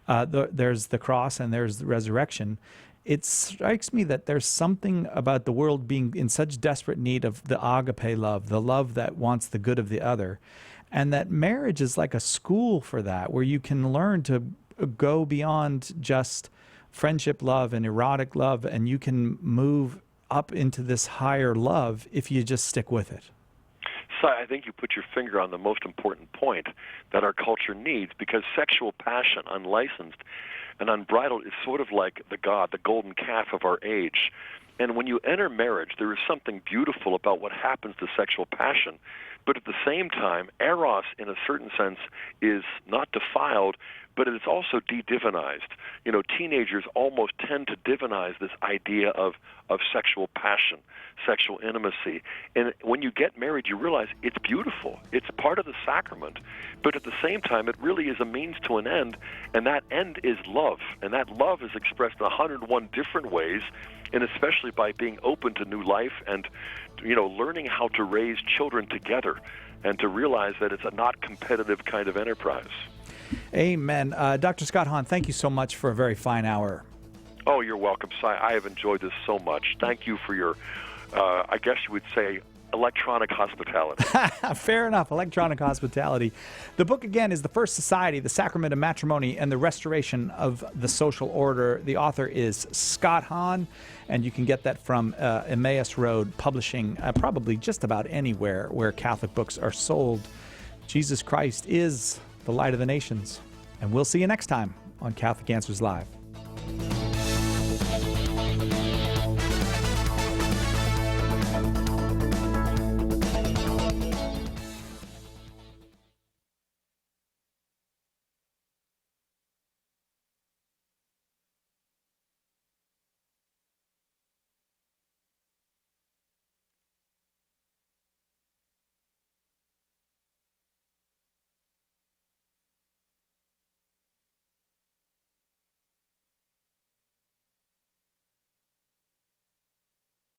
Speaker 2: there's the cross and there's the resurrection. It strikes me that there's something about the world being in such desperate need of the agape love, the love that wants the good of the other, and that marriage is like a school for that, where you can learn to go beyond just friendship love and erotic love, and you can move up into this higher love if you just stick with it.
Speaker 4: So I think you put your finger on the most important point that our culture needs, because sexual passion, unlicensed and unbridled, is sort of like the golden calf of our age. And when you enter marriage, there is something beautiful about what happens to sexual passion. But at the same time, eros, in a certain sense, is not defiled, but it's also de-divinized. You know, teenagers almost tend to divinize this idea of sexual passion, sexual intimacy. And when you get married, you realize it's beautiful. It's part of the sacrament. But at the same time, it really is a means to an end, and that end is love. And that love is expressed in 101 different ways, and especially by being open to new life and, you know, learning how to raise children together and to realize that it's a not competitive kind of enterprise.
Speaker 2: Amen. Dr. Scott Hahn, thank you so much for a very fine hour.
Speaker 4: Oh, you're welcome, Si. I have enjoyed this so much. Thank you for your, I guess you would say, electronic hospitality.
Speaker 2: Fair enough. Electronic hospitality. The book, again, is The First Society, The Sacrament of Matrimony, and the Restoration of the Social Order. The author is Scott Hahn, and you can get that from Emmaus Road Publishing, probably just about anywhere where Catholic books are sold. Jesus Christ is the light of the nations. And we'll see you next time on Catholic Answers Live.